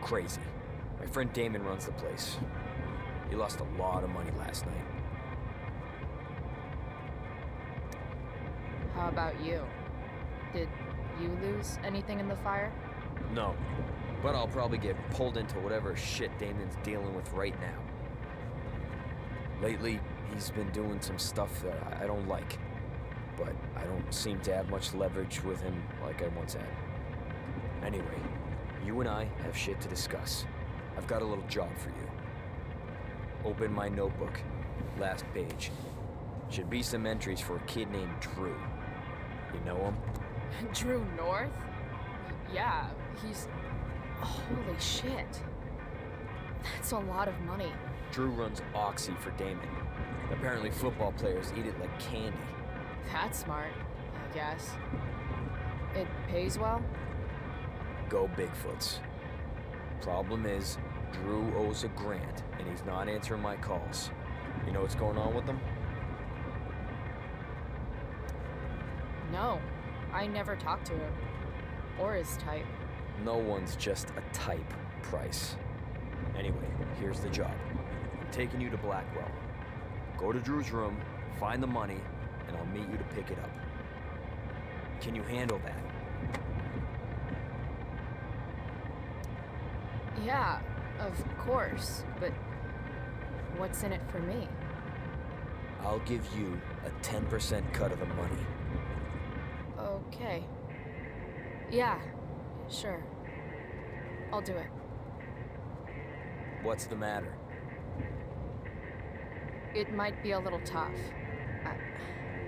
Crazy. My friend Damon runs the place. He lost a lot of money last night. How about you? Did you lose anything in the fire? No. But I'll probably get pulled into whatever shit Damon's dealing with right now. Lately, he's been doing some stuff that I don't like. But I don't seem to have much leverage with him like I once had. Anyway, you and I have shit to discuss. I've got a little job for you. Open my notebook. Last page. Should be some entries for a kid named Drew. You know him? Drew North? Yeah, he's... Holy shit. That's a lot of money. Drew runs Oxy for Damon. Apparently football players eat it like candy. That's smart, I guess. It pays well? Go Bigfoots. Problem is, Drew owes a grant, and he's not answering my calls. You know what's going on with him? No, I never talked to him. Or his type. No one's just a type, Price. Anyway, here's the job. I'm taking you to Blackwell. Go to Drew's room, find the money, and I'll meet you to pick it up. Can you handle that? Yeah, of course, but what's in it for me? I'll give you a 10% cut of the money. Okay. Yeah, sure. I'll do it. What's the matter? It might be a little tough.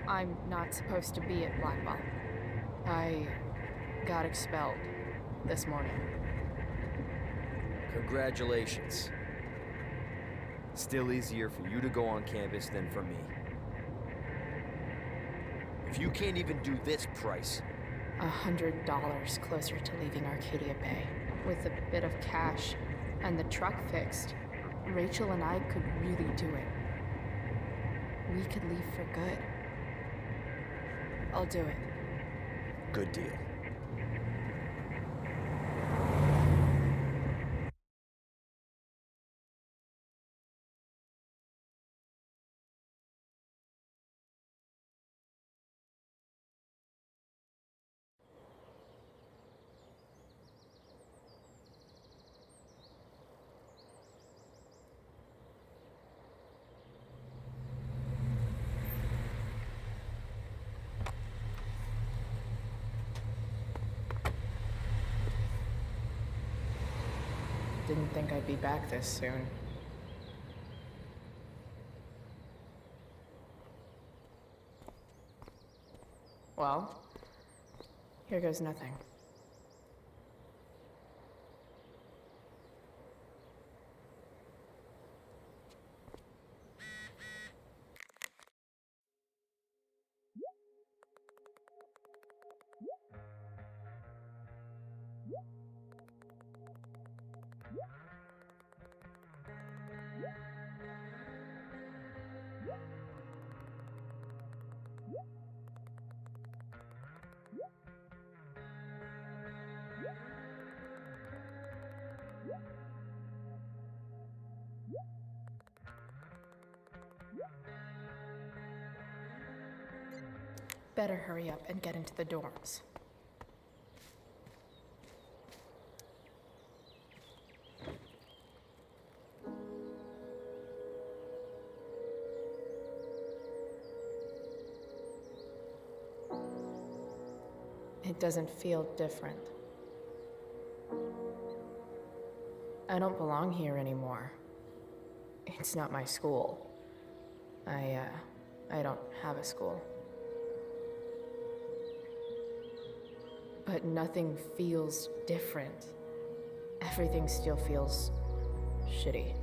I'm not supposed to be at Blackwell. I got expelled this morning. Congratulations. Still easier for you to go on campus than for me. If you can't even do this, Price... $100 closer to leaving Arcadia Bay. With a bit of cash and the truck fixed, Rachel and I could really do it. We could leave for good. I'll do it. Good deal. Didn't think I'd be back this soon. Well, here goes nothing. Better hurry up and get into the dorms. It doesn't feel different. I don't belong here anymore. It's not my school. I don't have a school. But nothing feels different. Everything still feels shitty.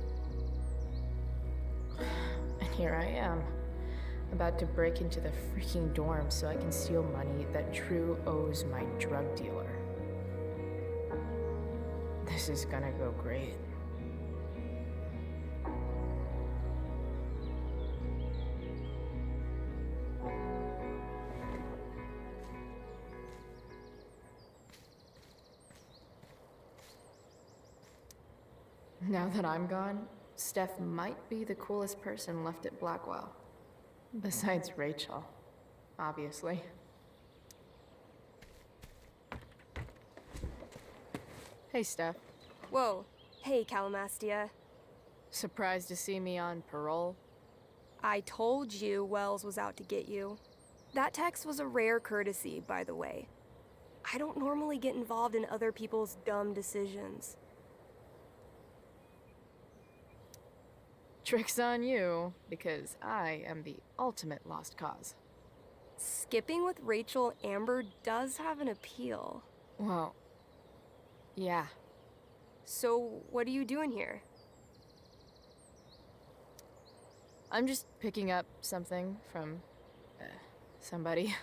And here I am, about to break into the freaking dorm so I can steal money that Drew owes my drug dealer. This is gonna go great. Now that I'm gone, Steph might be the coolest person left at Blackwell. Besides Rachel, obviously. Hey, Steph. Whoa. Hey, Calamastia. Surprised to see me on parole? I told you Wells was out to get you. That text was a rare courtesy, by the way. I don't normally get involved in other people's dumb decisions. Trick's on you, because I am the ultimate lost cause. Skipping with Rachel Amber does have an appeal. Well, yeah. So, what are you doing here? I'm just picking up something from somebody.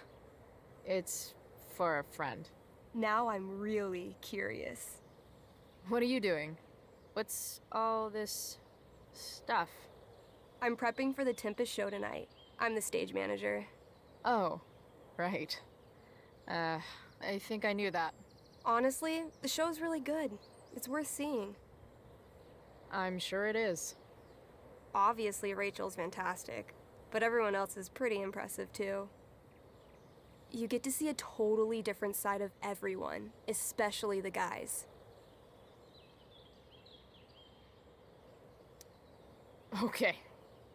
It's for a friend. Now I'm really curious. What are you doing? What's all this stuff? I'm prepping for the Tempest show tonight. I'm the stage manager. Oh, right. I think I knew that. Honestly, the show's really good. It's worth seeing. I'm sure it is. Obviously, Rachel's fantastic, but everyone else is pretty impressive too. You get to see a totally different side of everyone, especially the guys. Okay.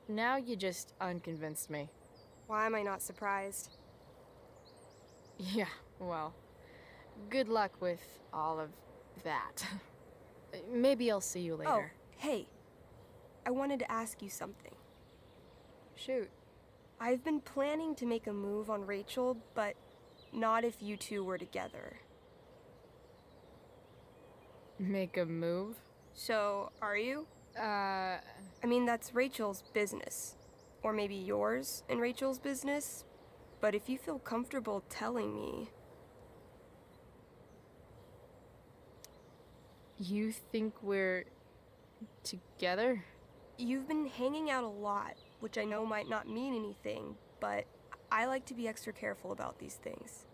Now you just unconvinced me. Why am I not surprised? Yeah, well, good luck with all of that. Maybe I'll see you later. Oh, hey. I wanted to ask you something. Shoot. I've been planning to make a move on Rachel, but not if you two were together. Make a move? So, are you? I mean, that's Rachel's business. Or maybe yours and Rachel's business. But if you feel comfortable telling me... You think we're together? You've been hanging out a lot, which I know might not mean anything, but I like to be extra careful about these things.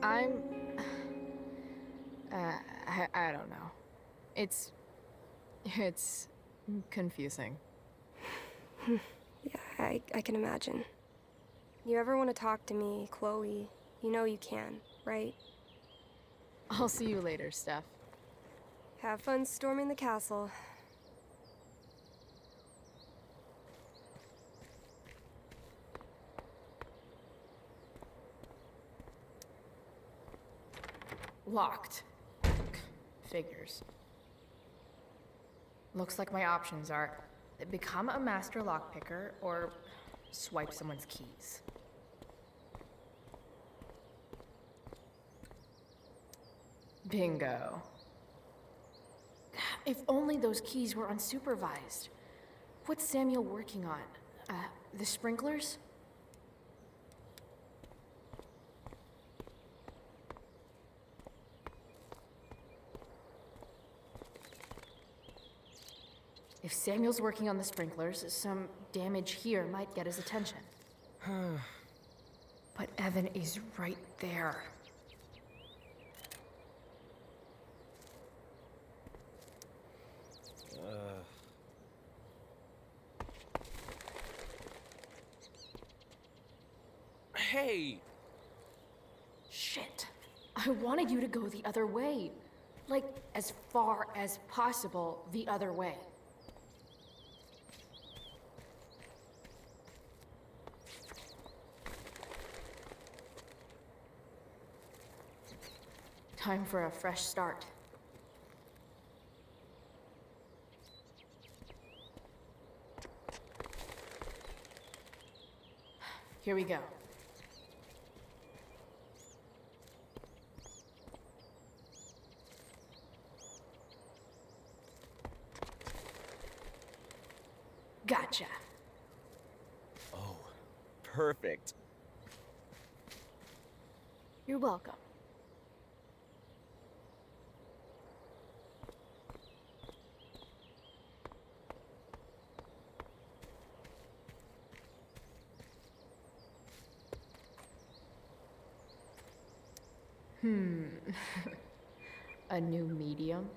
I don't know. It's confusing. Yeah, I can imagine. You ever want to talk to me, Chloe, you know you can, right? I'll see you later, Steph. Have fun storming the castle. Locked. Figures. Looks like my options are become a master lockpicker or swipe someone's keys. Bingo. If only those keys were unsupervised. What's Samuel working on? The sprinklers? If Samuel's working on the sprinklers, some damage here might get his attention. But Evan is right there. Hey! Shit. I wanted you to go the other way. Like, as far as possible the other way. Time for a fresh start. Here we go. Gotcha. Oh, perfect. You're welcome. A new medium?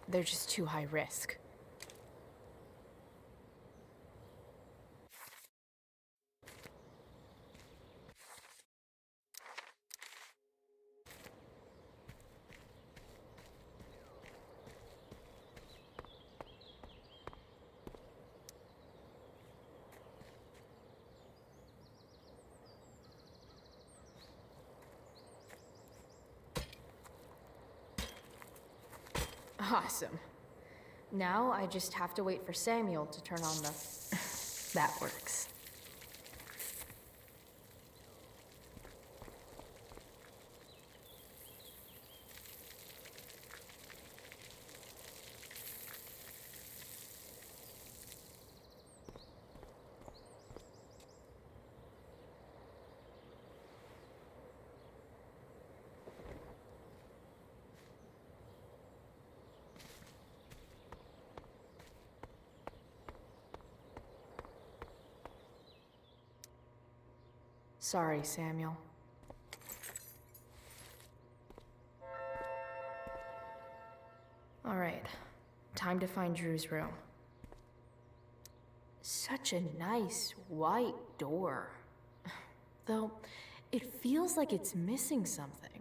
They're just too high risk. Awesome. Now I just have to wait for Samuel to turn on the... That works. Sorry, Samuel. All right, time to find Drew's room. Such a nice white door. Though, it feels like it's missing something,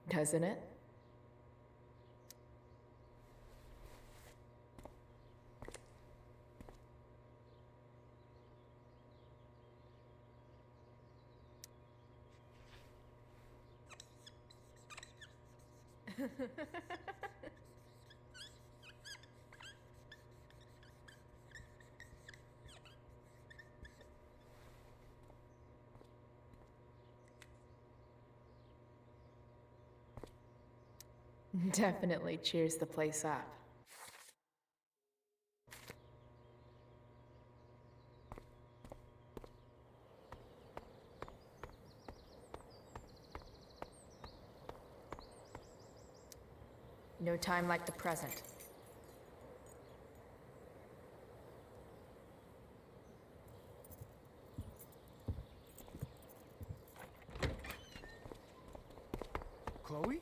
doesn't it? Definitely cheers the place up. No time like the present. Chloe?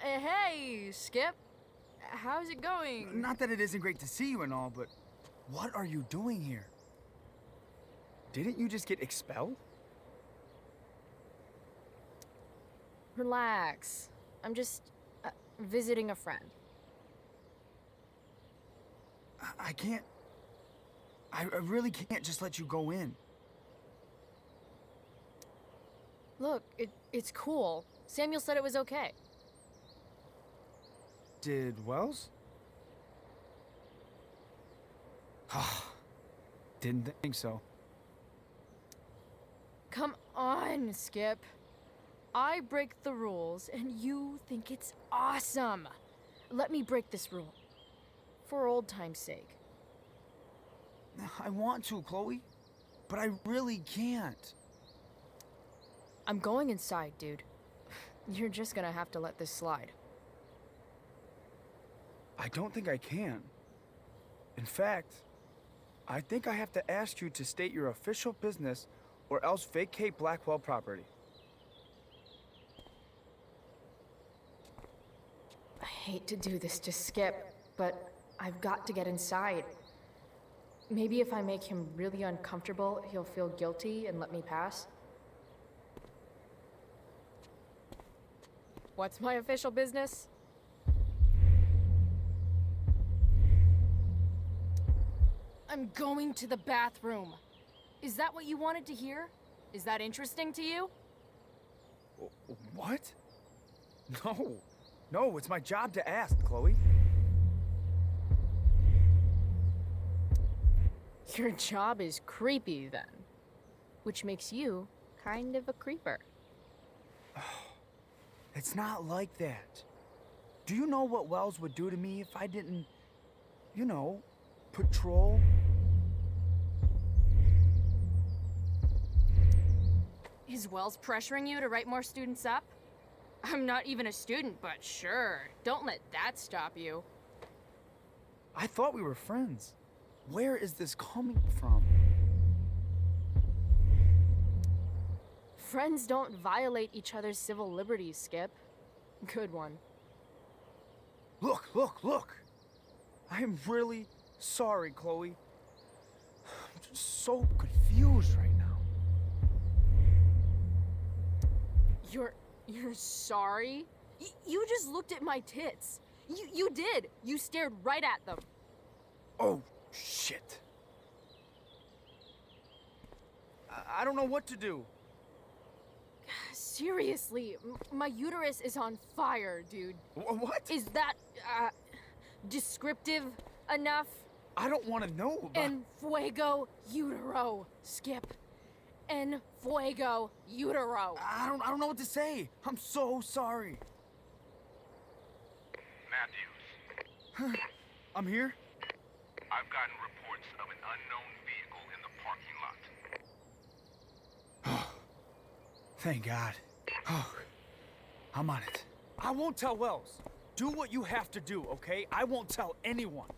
Hey, Skip. How's it going? Not that it isn't great to see you and all, but what are you doing here? Didn't you just get expelled? Relax. I'm just visiting a friend. I can't... I really can't just let you go in. Look, it's cool. Samuel said it was okay. Did Wells? Didn't think so. Come on, Skip. I break the rules, and you think it's awesome. Let me break this rule. For old time's sake. I want to, Chloe, but I really can't. I'm going inside, dude. You're just gonna have to let this slide. I don't think I can. In fact, I think I have to ask you to state your official business or else vacate Blackwell property. I hate to do this to Skip, but I've got to get inside. Maybe if I make him really uncomfortable, he'll feel guilty and let me pass. What's my official business? I'm going to the bathroom. Is that what you wanted to hear? Is that interesting to you? What? No. No, it's my job to ask, Chloe. Your job is creepy, then. Which makes you kind of a creeper. It's not like that. Do you know what Wells would do to me if I didn't, you know, patrol? Is Wells pressuring you to write more students up? I'm not even a student, but sure. Don't let that stop you. I thought we were friends. Where is this coming from? Friends don't violate each other's civil liberties, Skip. Good one. Look, look, look! I'm really sorry, Chloe. I'm just so confused right now. You're sorry? You just looked at my tits. You did. You stared right at them. Oh, shit. I don't know what to do. seriously, my uterus is on fire, dude. What? Is that, descriptive enough? I don't want to know about... En fuego utero, Skip. En fuego utero. I don't know what to say. I'm so sorry. Matthews, I'm here? I've gotten reports of an unknown vehicle in the parking lot. Thank God. Oh, I'm on it. I won't tell Wells. Do what you have to do, okay? I won't tell anyone.